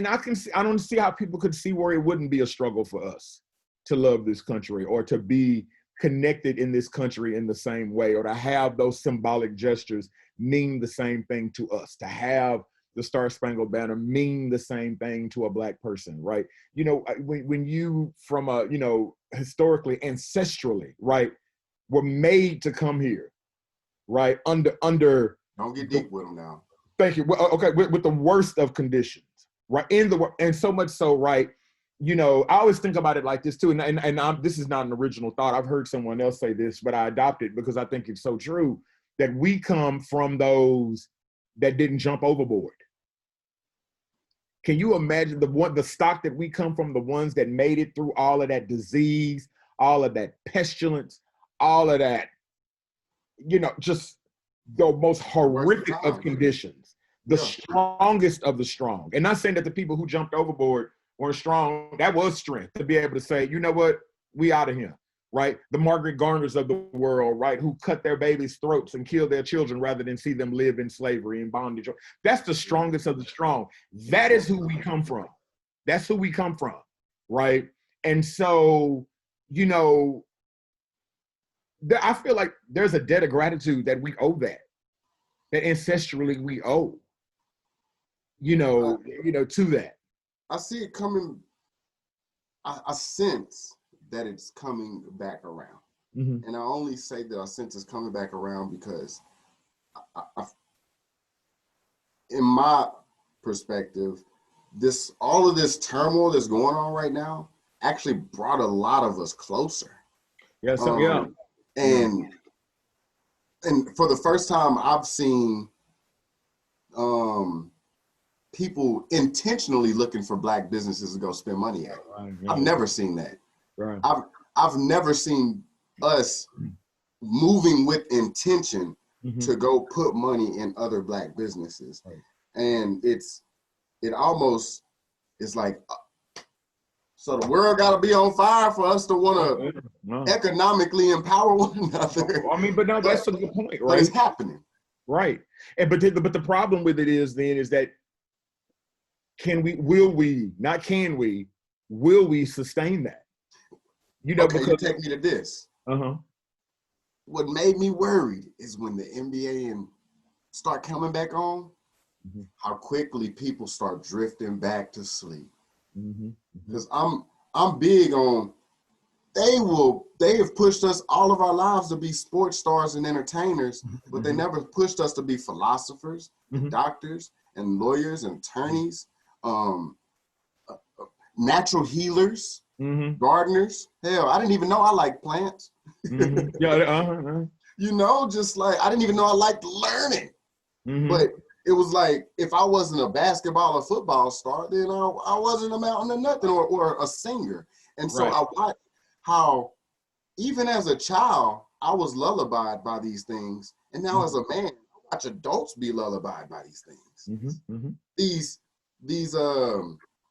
I don't see how people could see where it wouldn't be a struggle for us to love this country or to be connected in this country in the same way, or to have those symbolic gestures mean the same thing to us, to have the Star Spangled Banner mean the same thing to a Black person, right? When you from a, historically, ancestrally, right, were made to come here, right, under don't get deep with them now. Thank you. Well, okay, with the worst of conditions, right? And so much so, right? I always think about it like this too. And this is not an original thought. I've heard someone else say this, but I adopt it because I think it's so true that we come from those that didn't jump overboard. Can you imagine the stock that we come from, the ones that made it through all of that disease, all of that pestilence, all of that, just the most Worst horrific of times. conditions, the Yeah. strongest of the strong. And not saying that the people who jumped overboard weren't strong. That was strength to be able to say, you know what, we out of here, right? The Margaret Garners of the world, right, who cut their babies' throats and killed their children rather than see them live in slavery and bondage. That's the strongest of the strong. That is who we come from. That's who we come from, right? And so, you know, I feel like there's a debt of gratitude that we owe that ancestrally we owe, to that. I see it coming. I sense that it's coming back around. Mm-hmm. And I only say that I sense it's coming back around because in my perspective, all of this turmoil that's going on right now actually brought a lot of us closer. Yeah, And for the first time, I've seen people intentionally looking for Black businesses to go spend money at. Right, yeah. I've never seen that. Right. I've never seen us moving with intention to go put money in other Black businesses. Right. And it almost is like, so the world got to be on fire for us to want to economically empower one another. I mean, but no, that's a good point, right? But it's happening. Right. And but the problem with it is that will we sustain that? Okay, you take me to this. What made me worried is when the NBA and start coming back on, how quickly people start drifting back to sleep. Because I'm big on, they have pushed us all of our lives to be sports stars and entertainers, but they never pushed us to be philosophers, and doctors, and lawyers, and attorneys, natural healers, gardeners. Hell, I didn't even know I liked plants. Just like I didn't even know I liked learning. But it was like, if I wasn't a basketball or football star, then I wasn't amounting to nothing, or a singer. And so I watched how, even as a child, I was lullabied by these things. And now as a man, I watch adults be lullabied by these things. These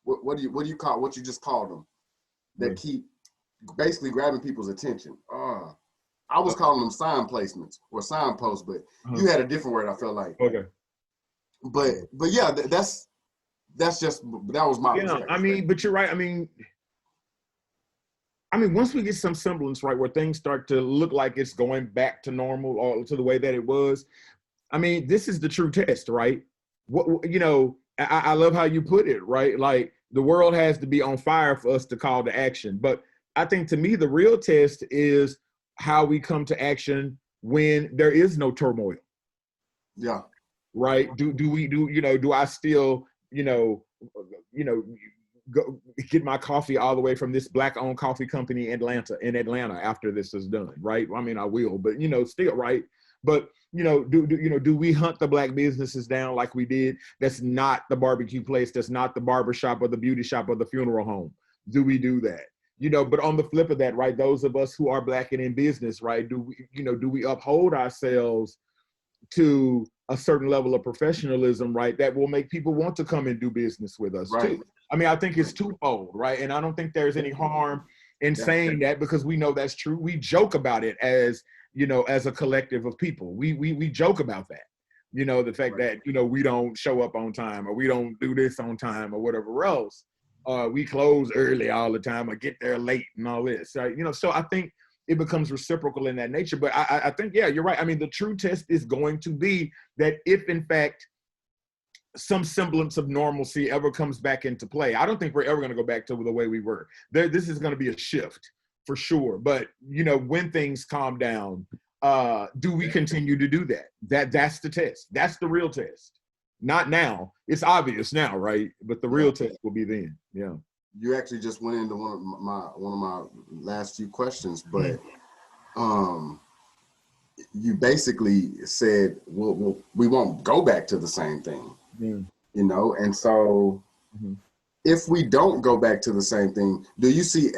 what do you just called them, that keep basically grabbing people's attention. I was calling them sign placements or signposts, but you had a different word, I felt like. Okay. But yeah, that was my perspective. I mean, but you're right. I mean, once we get some semblance, right, where things start to look like it's going back to normal or to the way that it was, I mean, this is the true test, right? I love how you put it, right? Like, the world has to be on fire for us to call to action. But I think, to me, the real test is how we come to action when there is no turmoil. Yeah. Right? Do I still, go get my coffee all the way from this Black-owned coffee company in Atlanta after this is done, right? I mean, I will, but still, right? But do we hunt the Black businesses down like we did? That's not the barbecue place. That's not the barber shop or the beauty shop or the funeral home. Do we do that? But on the flip of that, right? Those of us who are Black and in business, right? Do we uphold ourselves to a certain level of professionalism, right? That will make people want to come and do business with us too. I mean, I think it's twofold, right? And I don't think there's any harm in saying that, because we know that's true. We joke about it as a collective of people. We joke about that. The fact that, we don't show up on time, or we don't do this on time, or whatever else. We close early all the time, or get there late and all this, right? So I think it becomes reciprocal in that nature. But I think, yeah, you're right. I mean, the true test is going to be that if, in fact, some semblance of normalcy ever comes back into play. I don't think we're ever going to go back to the way we were. This is going to be a shift for sure. But, when things calm down, do we continue to do that? That's the test. That's the real test. Not now. It's obvious now, right? But the real test will be then. Yeah. You actually just went into one of my last few questions, but you basically said, we won't go back to the same thing, and so if we don't go back to the same thing, do you see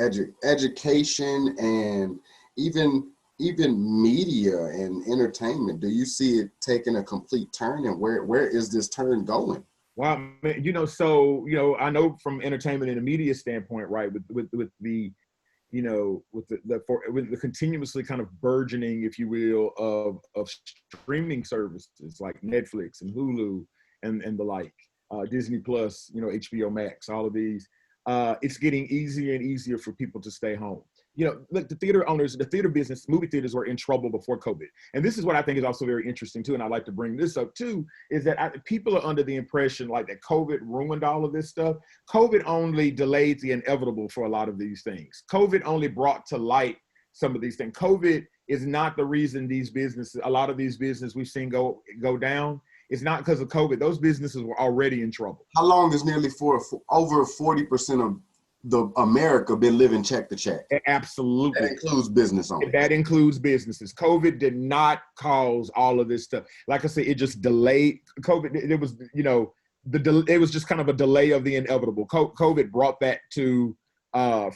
education and even even media and entertainment, do you see it taking a complete turn, and where is this turn going? Well, so I know from entertainment and a media standpoint, right, with the with the continuously kind of burgeoning, if you will, of streaming services like Netflix and Hulu and the like, Disney Plus, HBO Max, all of these, it's getting easier and easier for people to stay home. Look, the theater owners, the theater business, movie theaters were in trouble before COVID. And this is what I think is also very interesting too, and I'd like to bring this up too, is that people are under the impression like that COVID ruined all of this stuff. COVID only delayed the inevitable for a lot of these things. COVID only brought to light some of these things. COVID is not the reason a lot of these businesses we've seen go down. It's not because of COVID. Those businesses were already in trouble. How long has nearly over 40% of the America been living check to check? Absolutely. That includes business owners. That includes businesses. COVID did not cause all of this stuff. Like I said, it just delayed. COVID, it was, it was just kind of a delay of the inevitable. COVID brought that to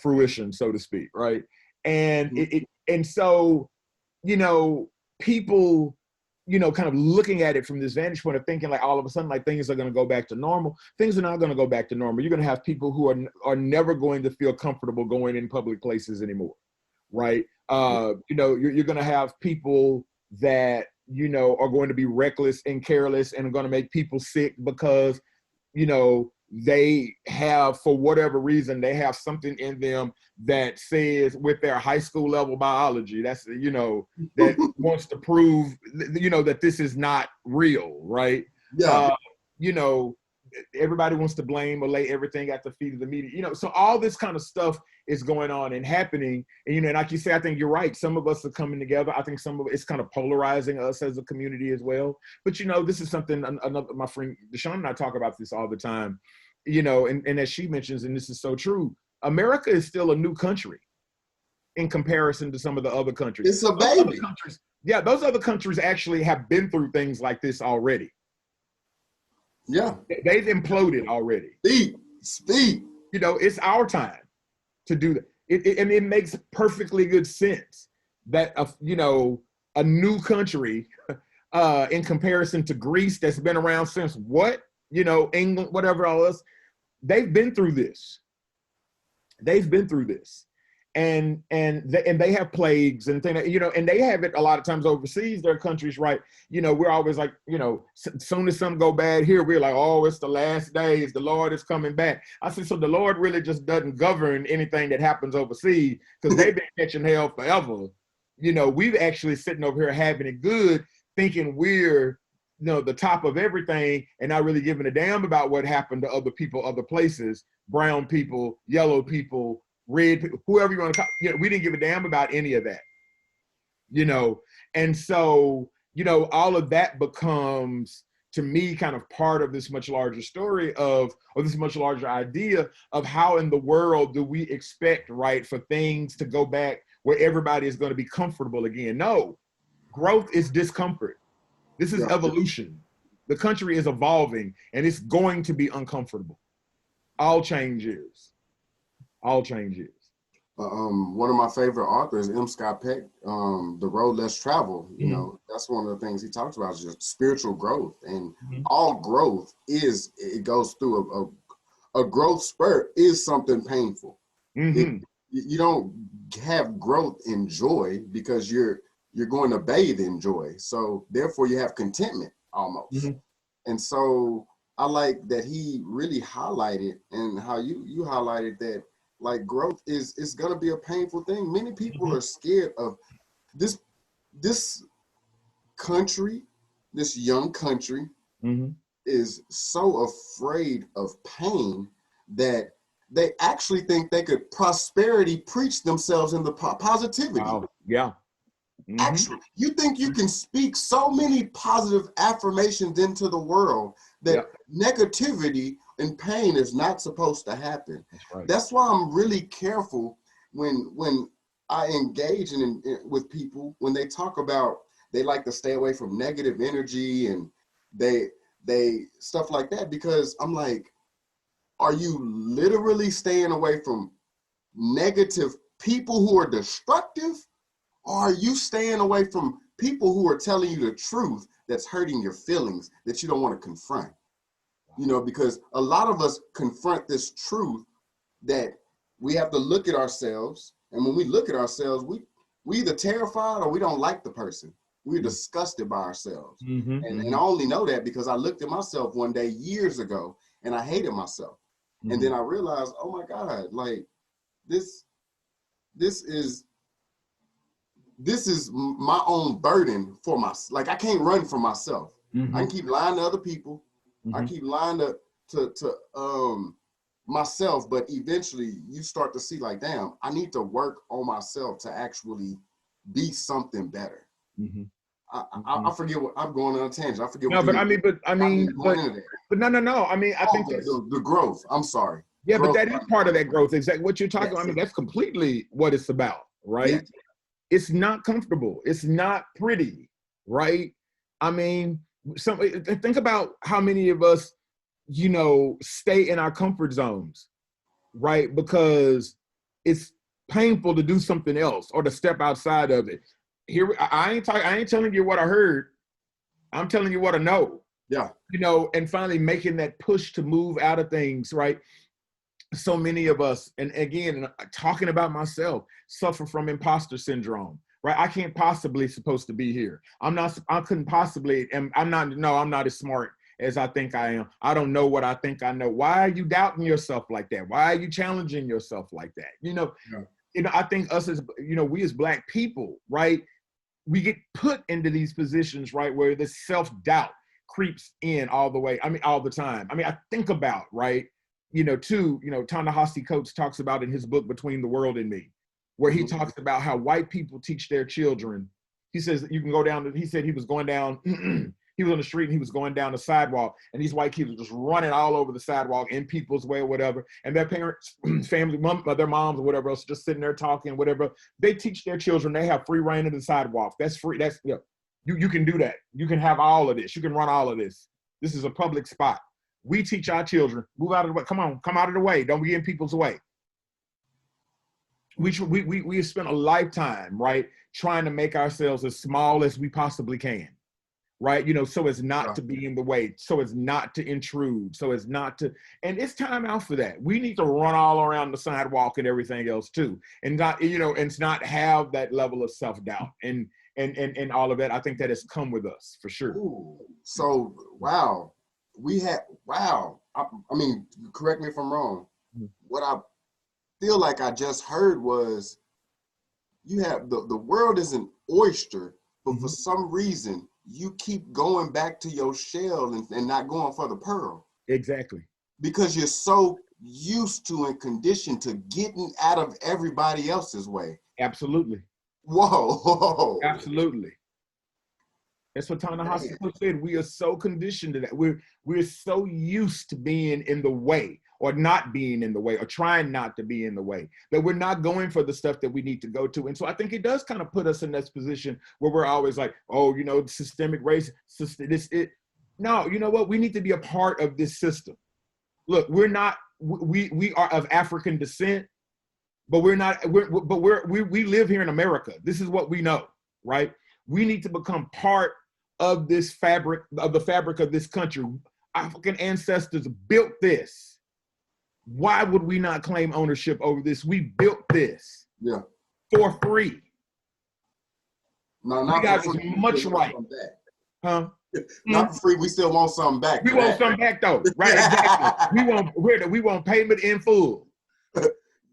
fruition, so to speak, right? And and so, people, kind of looking at it from this vantage point of thinking like all of a sudden, like things are going to go back to normal. Things are not going to go back to normal. You're going to have people who are never going to feel comfortable going in public places anymore, right? You're going to have people that, are going to be reckless and careless and are going to make people sick because, they have, for whatever reason, they have something in them that says with their high school level biology, that's, that wants to prove, that this is not real, right? Yeah. Everybody wants to blame or lay everything at the feet of the media, so all this kind of stuff is going on and happening. And, and like you say, I think you're right. Some of us are coming together. I think some of it's kind of polarizing us as a community as well. But, this is something my friend Deshaun and I talk about this all the time, and as she mentions, and this is so true, America is still a new country in comparison to some of the other countries. It's a baby. Those other countries actually have been through things like this already. Yeah. They've imploded already. Speak. It's our time to do that. And it makes perfectly good sense that, a new country in comparison to Greece that's been around since what? England, whatever else, they've been through this. And they have plagues and things, and they have it a lot of times overseas. Their countries, right? We're always like, as soon as something go bad here, we're like, oh, it's the last days. The Lord is coming back. I said, so the Lord really just doesn't govern anything that happens overseas because they've been catching hell forever. We've actually sitting over here having it good, thinking we're, the top of everything and not really giving a damn about what happened to other people, other places, brown people, yellow people, red people, whoever you want to call, we didn't give a damn about any of that, and so, all of that becomes, to me, kind of part of this much larger story or this much larger idea of how in the world do we expect, right, for things to go back where everybody is going to be comfortable again. No, growth is discomfort. This is evolution. The country is evolving and it's going to be uncomfortable. All change is. One of my favorite authors, M. Scott Peck, The Road Less Traveled, that's one of the things he talks about is just spiritual growth. And all growth it goes through a growth spurt is something painful. You don't have growth in joy because you're going to bathe in joy. So therefore you have contentment almost. And so I like that he really highlighted, and how you highlighted that, like, growth is going to be a painful thing. Many people are scared of this country, this young country is so afraid of pain that they actually think they could prosperity preach themselves into positivity. Wow. Yeah. Actually, you think you can speak so many positive affirmations into the world that negativity and pain is not supposed to happen. That's right. That's why I'm really careful when I engage with people, when they talk about they like to stay away from negative energy and they stuff like that, because I'm like, are you literally staying away from negative people who are destructive? Or are you staying away from people who are telling you the truth that's hurting your feelings that you don't want to confront? You know, because a lot of us confront this truth that we have to look at ourselves. And when we look at ourselves, we either terrified or we don't like the person. We're disgusted by ourselves. And I only know that because I looked at myself one day years ago and I hated myself. And then I realized, oh my God, like this is my own burden for like I can't run from myself. I can keep lying to other people. I keep lying to myself, but eventually you start to see like, damn, I need to work on myself to actually be something better. I forget what I'm going on a tangent. I forget. No, but I mean, no. I mean, I think the growth. I'm sorry. Yeah, growth, but that is part of that growth. Exactly what you're talking about. I mean, that's completely what it's about, right? Yes. It's not comfortable. It's not pretty, right? I mean, think about how many of us, you know, stay in our comfort zones, right? Because it's painful to do something else or to step outside of it. Here, I ain't telling you what I heard. I'm telling you what I know. Yeah. You know, and finally making that push to move out of things, right? So many of us, and again, talking about myself, suffer from imposter syndrome, right? I can't possibly supposed to be here. I'm not as smart as I think I am. I don't know what I think I know. Why are you doubting yourself like that? Why are you challenging yourself like that? You know, I think us as, you know, we as Black people, right? We get put into these positions, right, where this self-doubt creeps in all the way. I mean, all the time. I mean, I think about, right, Nahasi Coates talks about in his book, Between the World and Me, where he talks about how white people teach their children. He says, you can go down, he said he was going down, he was on the street and he was going down the sidewalk and these white kids were just running all over the sidewalk in people's way or whatever. And their parents, family, their moms or whatever else, just sitting there talking, whatever. They teach their children, they have free reign of the sidewalk. That's free. That's, you can do that. You can have all of this. You can run all of this. This is a public spot. We teach our children, move out of the way. Come on, come out of the way. Don't be in people's way. We have spent a lifetime, right, trying to make ourselves as small as we possibly can, right? You know, so as not to be in the way, so as not to intrude, so as not to, and it's time out for that. We need to run all around the sidewalk and everything else too, and not, and not have that level of self-doubt and all of that. I think that has come with us for sure. Ooh, so, wow. I mean, correct me if I'm wrong. What I feel like I just heard was you have the world is an oyster, but for some reason you keep going back to your shell and not going for the pearl. Exactly. Because you're so used to and conditioned to getting out of everybody else's way. Absolutely. Whoa. Absolutely. That's what Nahasi Coates said. We are so conditioned to that. We're so used to being in the way or not being in the way or trying not to be in the way that we're not going for the stuff that we need to go to. And so I think it does kind of put us in this position where we're always like, oh, systemic racism, No, you know what? We need to be a part of this system. Look, we are of African descent, but we live here in America. This is what we know, right? We need to become part of this fabric, of the fabric of this country. African ancestors built this. Why would we not claim ownership over this? We built this for free. No, not we got for as much right. Huh? Not for free. We still want something back. We want something back though, right? Exactly. we want payment in full.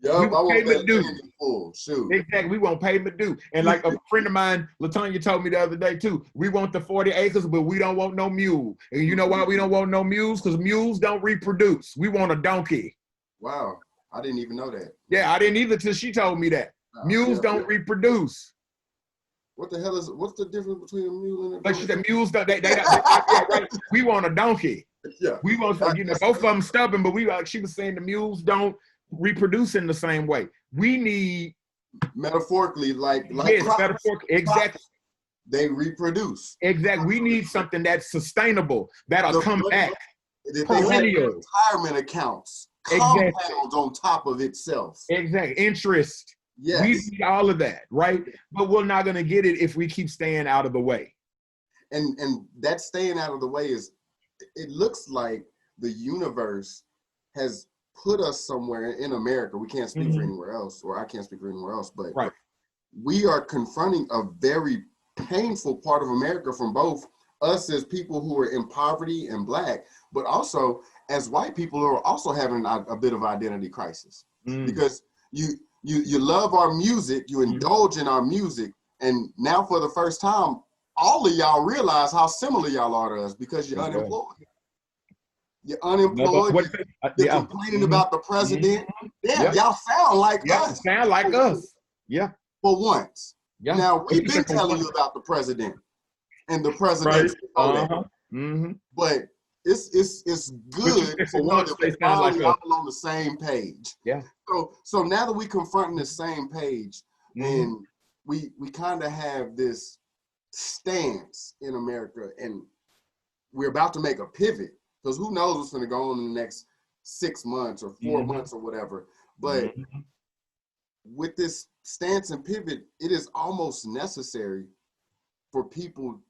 Yup, I want payment due. Full. Shoot. Exactly. We want payment due. And like a friend of mine, LaTanya, told me the other day too, we want the 40 acres, but we don't want no mule. And you know why we don't want no mules? Because mules don't reproduce. We want a donkey. Wow. I didn't even know that. Yeah, I didn't either till she told me that. Mules don't reproduce. What's the difference between a mule and a donkey? Like she said, mules don't, right? We want a donkey. Yeah. We want, both of them stubborn, but she was saying the mules don't reproduce in the same way. We need, metaphorically, like yes, metaphorically, exactly. They reproduce. Exactly. We need something that's sustainable, that'll come back. Perennial. Retirement accounts. Compounds on top of itself. Exactly. Interest. We Yes. need all of that, right? But we're not going to get it if we keep staying out of the way. And that staying out of the way is, it looks like the universe has put us somewhere in America. We can't speak for anywhere else, or I can't speak for anywhere else, but Right. we are confronting a very painful part of America, from both us as people who are in poverty and Black, but also as white people who are also having a bit of identity crisis. Because you love our music, you indulge in our music, and now for the first time, all of y'all realize how similar y'all are to us, because you're unemployed. You're unemployed. You're complaining about the president. Damn, y'all sound like us. Sound like us. Yeah. For once. Yeah. Now, we've been telling you about the president and the presidency. Right. But it's good to know that we're finally all on the same page. Yeah. So now that we're confronting the same page, and we kind of have this stance in America, and we're about to make a pivot, because who knows what's going to go on in the next 6 months or 4 months or whatever. But with this stance and pivot, it is almost necessary for people.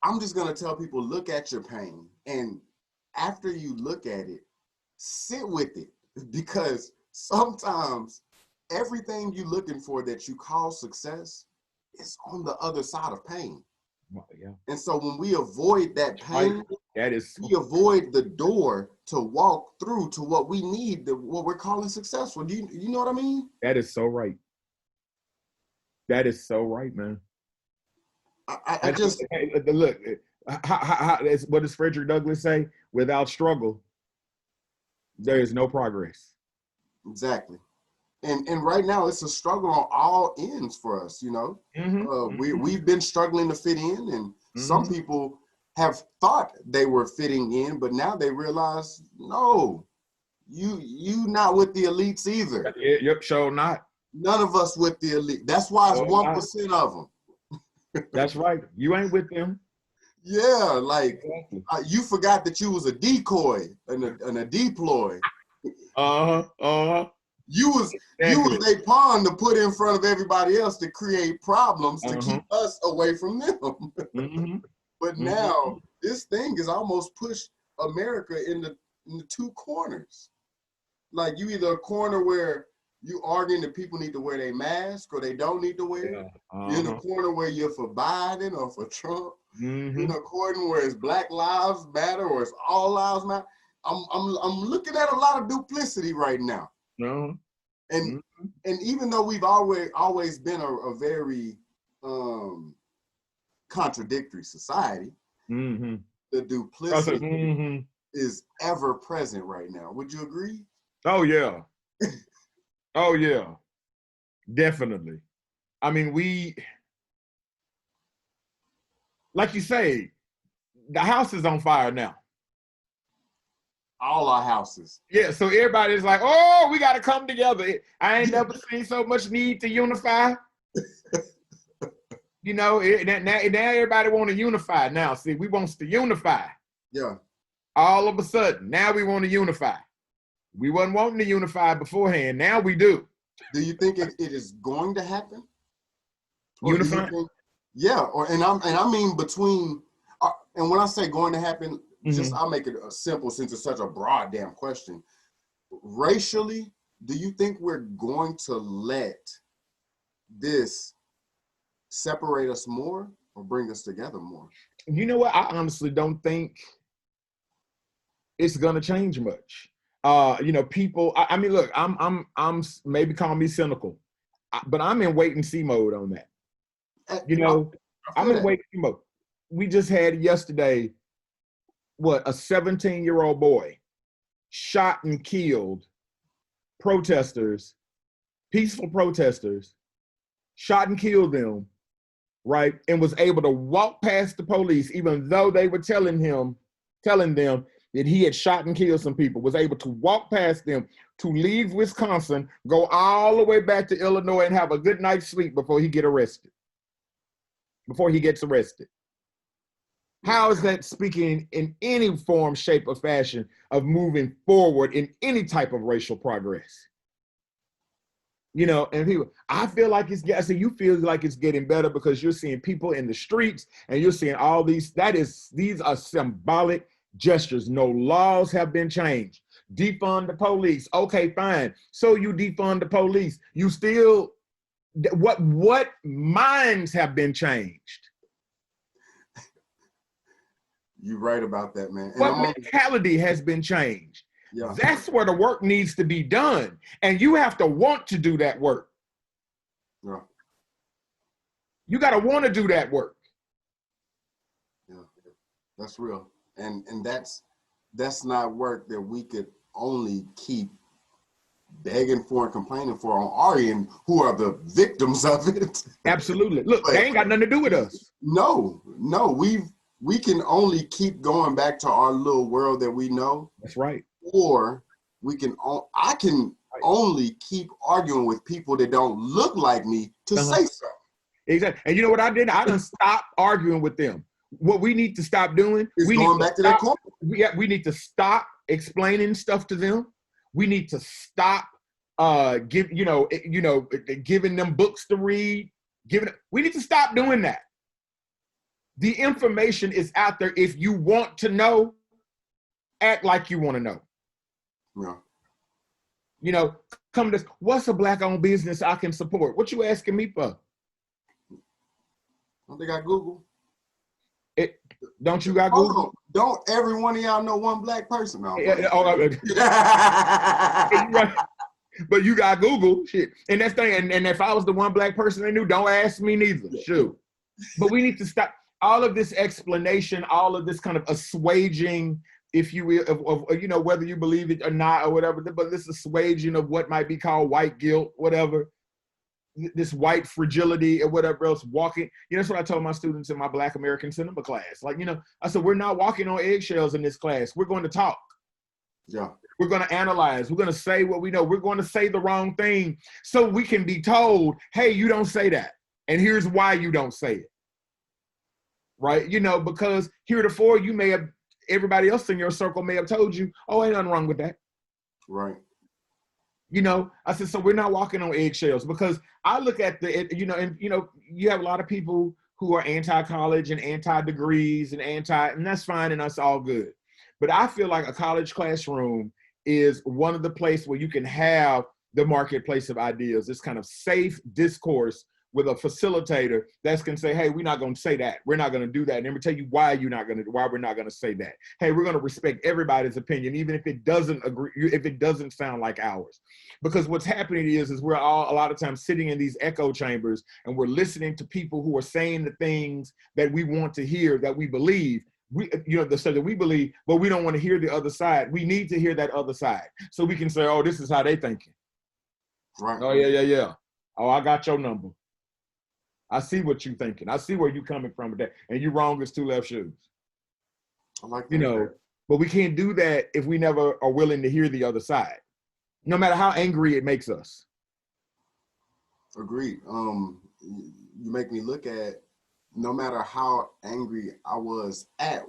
I'm just going to tell people, look at your pain, and after you look at it, sit with it, because sometimes everything you're looking for that you call success is on the other side of pain. Yeah. And so when we avoid that pain, we avoid the door to walk through to what we need, what we're calling successful. Do you know what I mean? That is so right. That is so right, man. I just look. What does Frederick Douglass say? Without struggle, there is no progress. Exactly. And right now it's a struggle on all ends for us, you know. We've been struggling to fit in, and some people have thought they were fitting in, but now they realize, no, you not with the elites either. Yep, sure not. None of us with the elite. That's why it's 1% of them. That's right. You ain't with them. Yeah, like you forgot that you was a decoy and a deploy. You was a pawn to put in front of everybody else to create problems to keep us away from them. But now this thing has almost pushed America in the two corners. Like, you either a corner where you arguing that people need to wear their mask or they don't need to wear it. You're in a corner where you're for Biden or for Trump. You're in a corner where it's Black Lives Matter or it's All Lives Matter. I'm looking at a lot of duplicity right now. And even though we've always been a very contradictory society, the duplicity is ever present right now. Would you agree? Oh yeah. Oh yeah. Definitely. I mean, like you say, the house is on fire now. All our houses. Yeah, so everybody's like, oh, we got to come together. I ain't never seen so much need to unify. You know, now everybody want to unify. Now, see, we want to unify. Yeah. All of a sudden, now we want to unify. We wasn't wanting to unify beforehand. Now we do. Do you think it is going to happen? Unify? Yeah, and I mean between, and when I say going to happen, I'll make it simple since it's such a broad damn question. Racially, do you think we're going to let this separate us more or bring us together more? You know what? I honestly don't think it's gonna change much. You know, people. I mean, look, I'm maybe call me cynical, but I'm in wait and see mode on that. You know, I'm in wait and see mode. We just had yesterday, a 17-year-old boy shot and killed protesters, peaceful protesters, shot and killed them, right? And was able to walk past the police, even though they were telling them that he had shot and killed some people, was able to walk past them, to leave Wisconsin, go all the way back to Illinois and have a good night's sleep before he gets arrested. How is that speaking in any form, shape, or fashion of moving forward in any type of racial progress? You know, and people, I feel like I say you feel like it's getting better because you're seeing people in the streets and you're seeing all these, these are symbolic gestures. No laws have been changed. Defund the police. Okay, fine. So you defund the police. You still, what minds have been changed? You're right about that, man. And What mentality has been changed? Yeah. That's where the work needs to be done. And you have to want to do that work. Yeah. You got to want to do that work. Yeah, that's real. And that's not work that we could only keep begging for and complaining for on our end, who are the victims of it. Absolutely. Look, they ain't got nothing to do with us. No, we can only keep going back to our little world that we know. That's right. Or I can only keep arguing with people that don't look like me to say something. Exactly. And you know what I did? I done stopped arguing with them. What we need to stop doing is going back to that corner. We need to stop explaining stuff to them. We need to stop giving them books to read. We need to stop doing that. The information is out there. If you want to know, act like you want to know. Yeah. You know, come to this. What's a Black-owned business I can support? What you asking me for? Don't they got Google? Don't you got Google? Don't every one of y'all know one Black person? No. Right. But you got Google, shit. And that's thing. And if I was the one Black person they knew, don't ask me neither. Shoot. But we need to stop all of this explanation, all of this kind of assuaging, if you will, of whether you believe it or not or whatever, but this assuaging of what might be called white guilt, whatever, this white fragility or whatever else, walking. That's what I told my students in my Black American cinema class. Like, I said, we're not walking on eggshells in this class. We're going to talk. Yeah. We're going to analyze. We're going to say what we know. We're going to say the wrong thing so we can be told, hey, you don't say that. And here's why you don't say it. Right? Because heretofore everybody else in your circle may have told you, oh, ain't nothing wrong with that. Right. I said, so we're not walking on eggshells, because I look at you have a lot of people who are anti-college and anti-degrees and that's fine and that's all good. But I feel like a college classroom is one of the places where you can have the marketplace of ideas, this kind of safe discourse with a facilitator that's going to say, hey, we're not going to say that. We're not going to do that. And then we tell you why we're not going to say that. Hey, we're going to respect everybody's opinion, even if it doesn't agree, if it doesn't sound like ours. Because what's happening is we're all a lot of times sitting in these echo chambers and we're listening to people who are saying the things that we want to hear, that we believe. The stuff that we believe, but we don't want to hear the other side. We need to hear that other side so we can say, oh, this is how they thinking. Right. Oh, yeah. Oh, I got your number. I see what you're thinking. I see where you're coming from with that. And you're wrong as two left shoes. I like that. But we can't do that if we never are willing to hear the other side, no matter how angry it makes us. Agreed. You make me look at, no matter how angry I was at,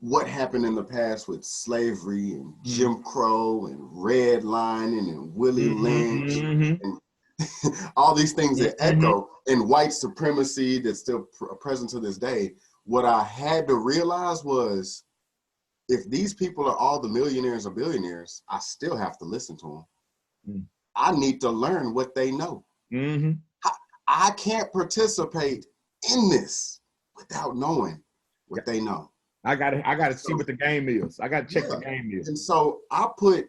what happened in the past with slavery and Jim Crow and redlining and Willie Lynch and all these things that echo, and white supremacy that's still present to this day. What I had to realize was, if these people are all the millionaires or billionaires, I still have to listen to them. I need to learn what they know. I can't participate in this without knowing what they know. I gotta see what the game is. I gotta check the game is. And so I put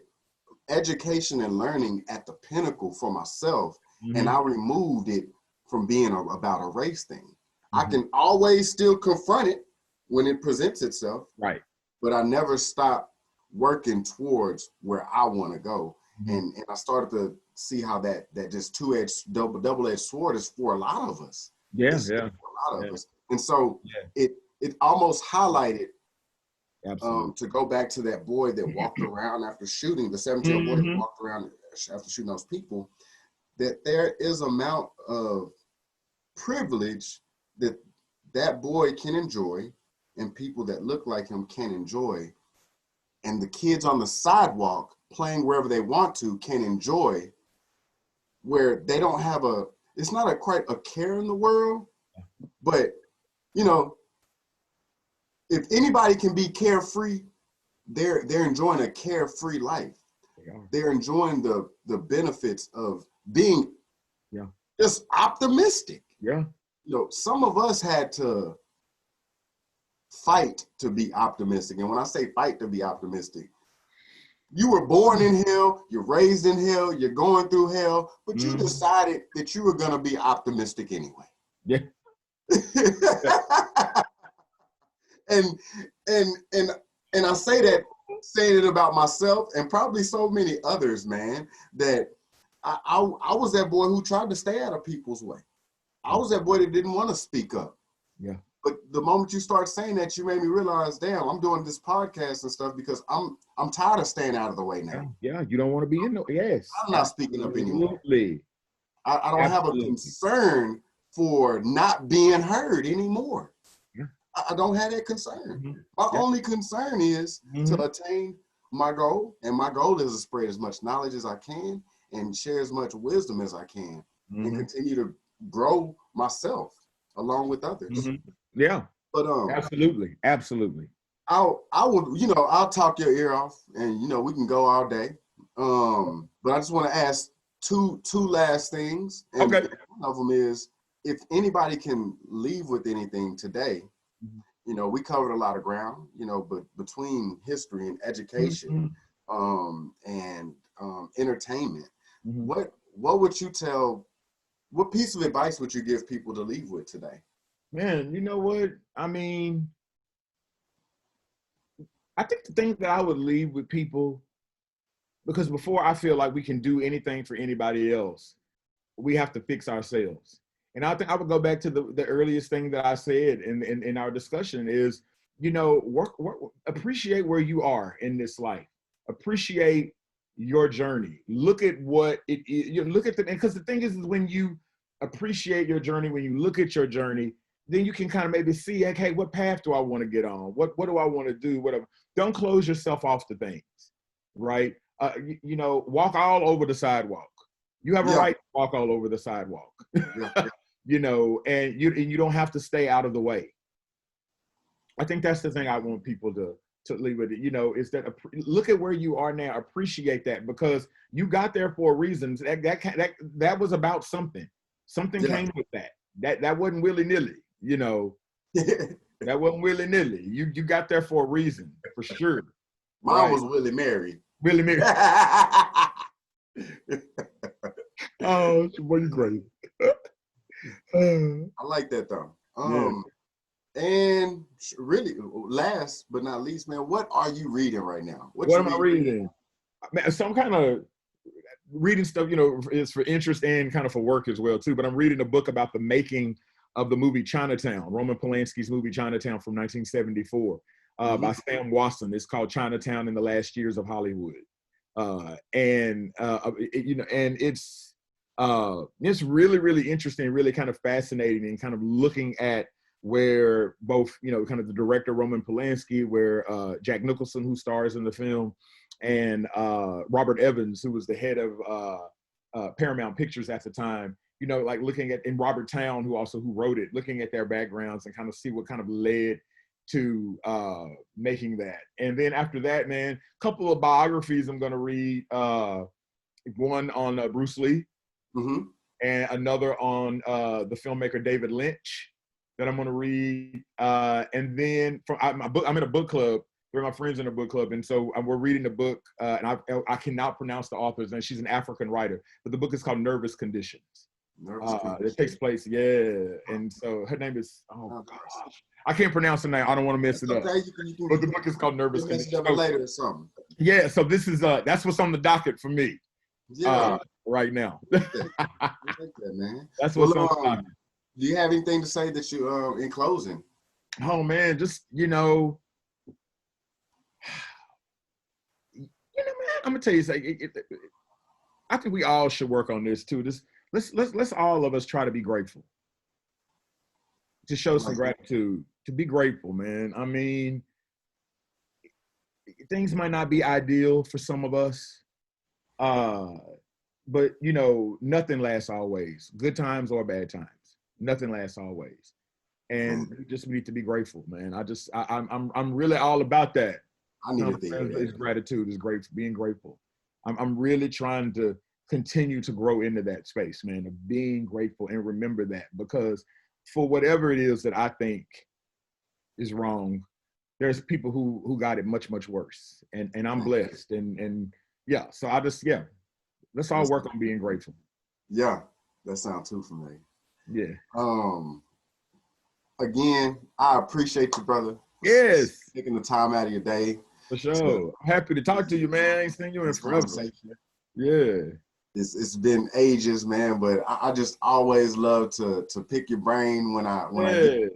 education and learning at the pinnacle for myself, and I removed it from being about a race thing. I can always still confront it when it presents itself, right? But I never stop working towards where I want to go. And I started to see how that just double-edged sword is for a lot of us. Yeah. For a lot of us. And so it almost highlighted, to go back to that boy that walked around after shooting, the 17-year-old boy that walked around after shooting those people, that there is an amount of privilege that boy can enjoy, and people that look like him can enjoy, and the kids on the sidewalk playing wherever they want to can enjoy, where they don't have it's not quite a care in the world, but you know, if anybody can be carefree, they're enjoying a carefree life. They're enjoying the benefits of being just optimistic. Yeah. You know, some of us had to fight to be optimistic. And when I say fight to be optimistic, you were born in hell, you're raised in hell, you're going through hell, but you decided that you were going to be optimistic anyway. Yeah. and I say that, saying it about myself and probably so many others, man, that I was that boy who tried to stay out of people's way. I was that boy that didn't want to speak up. Yeah. But the moment you start saying that, you made me realize, damn, I'm doing this podcast and stuff because I'm tired of staying out of the way now. Yeah, you don't want to be in the, yes. I'm not speaking up anymore. Absolutely. I don't have a concern for not being heard anymore. Yeah. I don't have that concern. My only concern is to attain my goal, and my goal is to spread as much knowledge as I can and share as much wisdom as I can and continue to grow myself along with others. Yeah. But absolutely. I'll talk your ear off, and we can go all day. But I just want to ask two last things. And okay. One of them is, if anybody can leave with anything today, we covered a lot of ground, but between history and education, and entertainment, what would you tell? What piece of advice would you give people to leave with today? Man, you know what? I mean, I think the thing that I would leave with people, because before I feel like we can do anything for anybody else, we have to fix ourselves. And I think I would go back to the earliest thing that I said in our discussion is, work, appreciate where you are in this life. Appreciate your journey. Look at what it is. Look at because the thing is when you appreciate your journey, when you look at your journey, then you can kind of maybe see, okay, what path do I want to get on? What do I want to do? Whatever. Don't close yourself off to things, right? Walk all over the sidewalk. You have a right to walk all over the sidewalk, and you don't have to stay out of the way. I think that's the thing I want people to leave with it, is that look at where you are now, appreciate that, because you got there for a reason. That was about something. Something came with that. That wasn't willy-nilly, that wasn't willy-nilly. You got there for a reason, for sure. Mine was Willie Mary. Willie Mary. Oh, boy, you great. I like that though. And really, last but not least, man, what are you reading right now? What am I reading? Man, some kind of reading stuff, is for interest and kind of for work as well too. But I'm reading a book about the making of the movie Chinatown, Roman Polanski's movie Chinatown from 1974, by Sam Wasson. It's called Chinatown in the Last Years of Hollywood, and it's really, really interesting, really kind of fascinating, and kind of looking at where both, kind of the director Roman Polanski, where Jack Nicholson, who stars in the film, and Robert Evans, who was the head of Paramount Pictures at the time, like looking at, and Robert Towne, who wrote it, looking at their backgrounds and kind of see what kind of led to making that. And then after that, man, a couple of biographies I'm going to read, one on Bruce Lee, and another on the filmmaker David Lynch that I'm going to read. And then I'm in a book club. There are my friends in a book club. And so we're reading a book, and I cannot pronounce the author's name. She's an African writer, but the book is called Nervous Conditions. It takes place, and so her name is, oh gosh, I can't pronounce her name. I don't want to mess it up. Okay, but the book is called Nervous Conditions. Later or something. Yeah, so this is that's what's on the docket for me. Right now. I like that, man. That's what's on the docket. Do you have anything to say that you in closing? Oh man, just man, I'm gonna tell you something. I think we all should work on this too. Let's all of us try to be grateful. To show some gratitude, to be grateful, man. I mean, things might not be ideal for some of us. but you know, nothing lasts always. Good times or bad times. Nothing lasts always. And you just need to be grateful, man. I'm really all about that. I needed to hear It's that. gratitude, is great, being grateful. I'm really trying to continue to grow into that space, man, of being grateful and remember that, because for whatever it is that I think is wrong, there's people who got it much, much worse. And I'm blessed. And yeah, so let's all work on being grateful. Yeah, that sounds too familiar. Yeah. Again, I appreciate you, brother. Yes. Taking the time out of your day. For sure. I'm happy to talk to you, man. I ain't seen you in forever. Yeah. It's been ages, man, but I just always love to pick your brain when I get,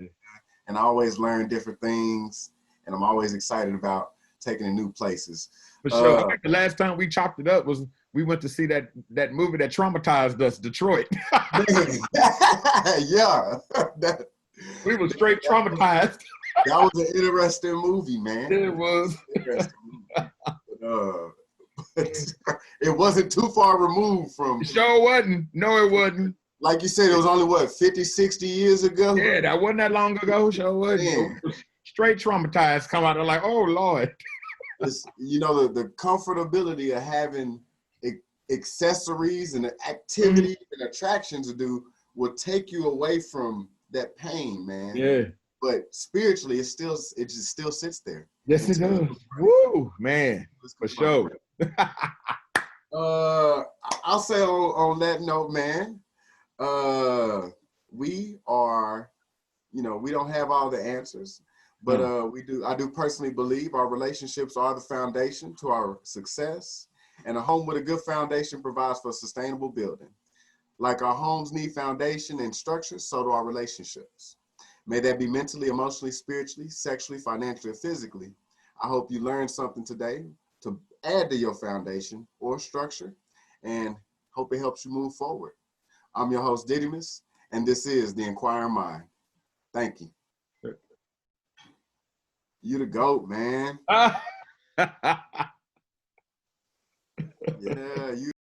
and I always learn different things, and I'm always excited about taking to new places. For sure. I think the last time we chopped it up was we went to see that movie that traumatized us, Detroit. Yeah. We were straight traumatized. That was an interesting movie, man. It was. Interesting movie. It wasn't too far removed from. It sure wasn't. No, it wasn't. Like you said, it was only what, 50, 60 years ago? Yeah, that wasn't that long ago. Sure wasn't. Straight traumatized, come out there like, oh Lord. It's, you know, the comfortability of having accessories and activities and attractions to do will take you away from that pain, man. Yeah. But spiritually, it just still sits there. Yes, it does. Woo, man, for sure. I'll say on that note, man, we are, you know, we don't have all the answers, but I do personally believe our relationships are the foundation to our success, and a home with a good foundation provides for sustainable building. Like our homes need foundation and structure, so do our relationships. May that be mentally, emotionally, spiritually, sexually, financially, or physically. I hope you learned something today to add to your foundation or structure, and hope it helps you move forward. I'm your host, Didymus, and this is The Inquiring Mind. Thank you. You the GOAT, man. Yeah, you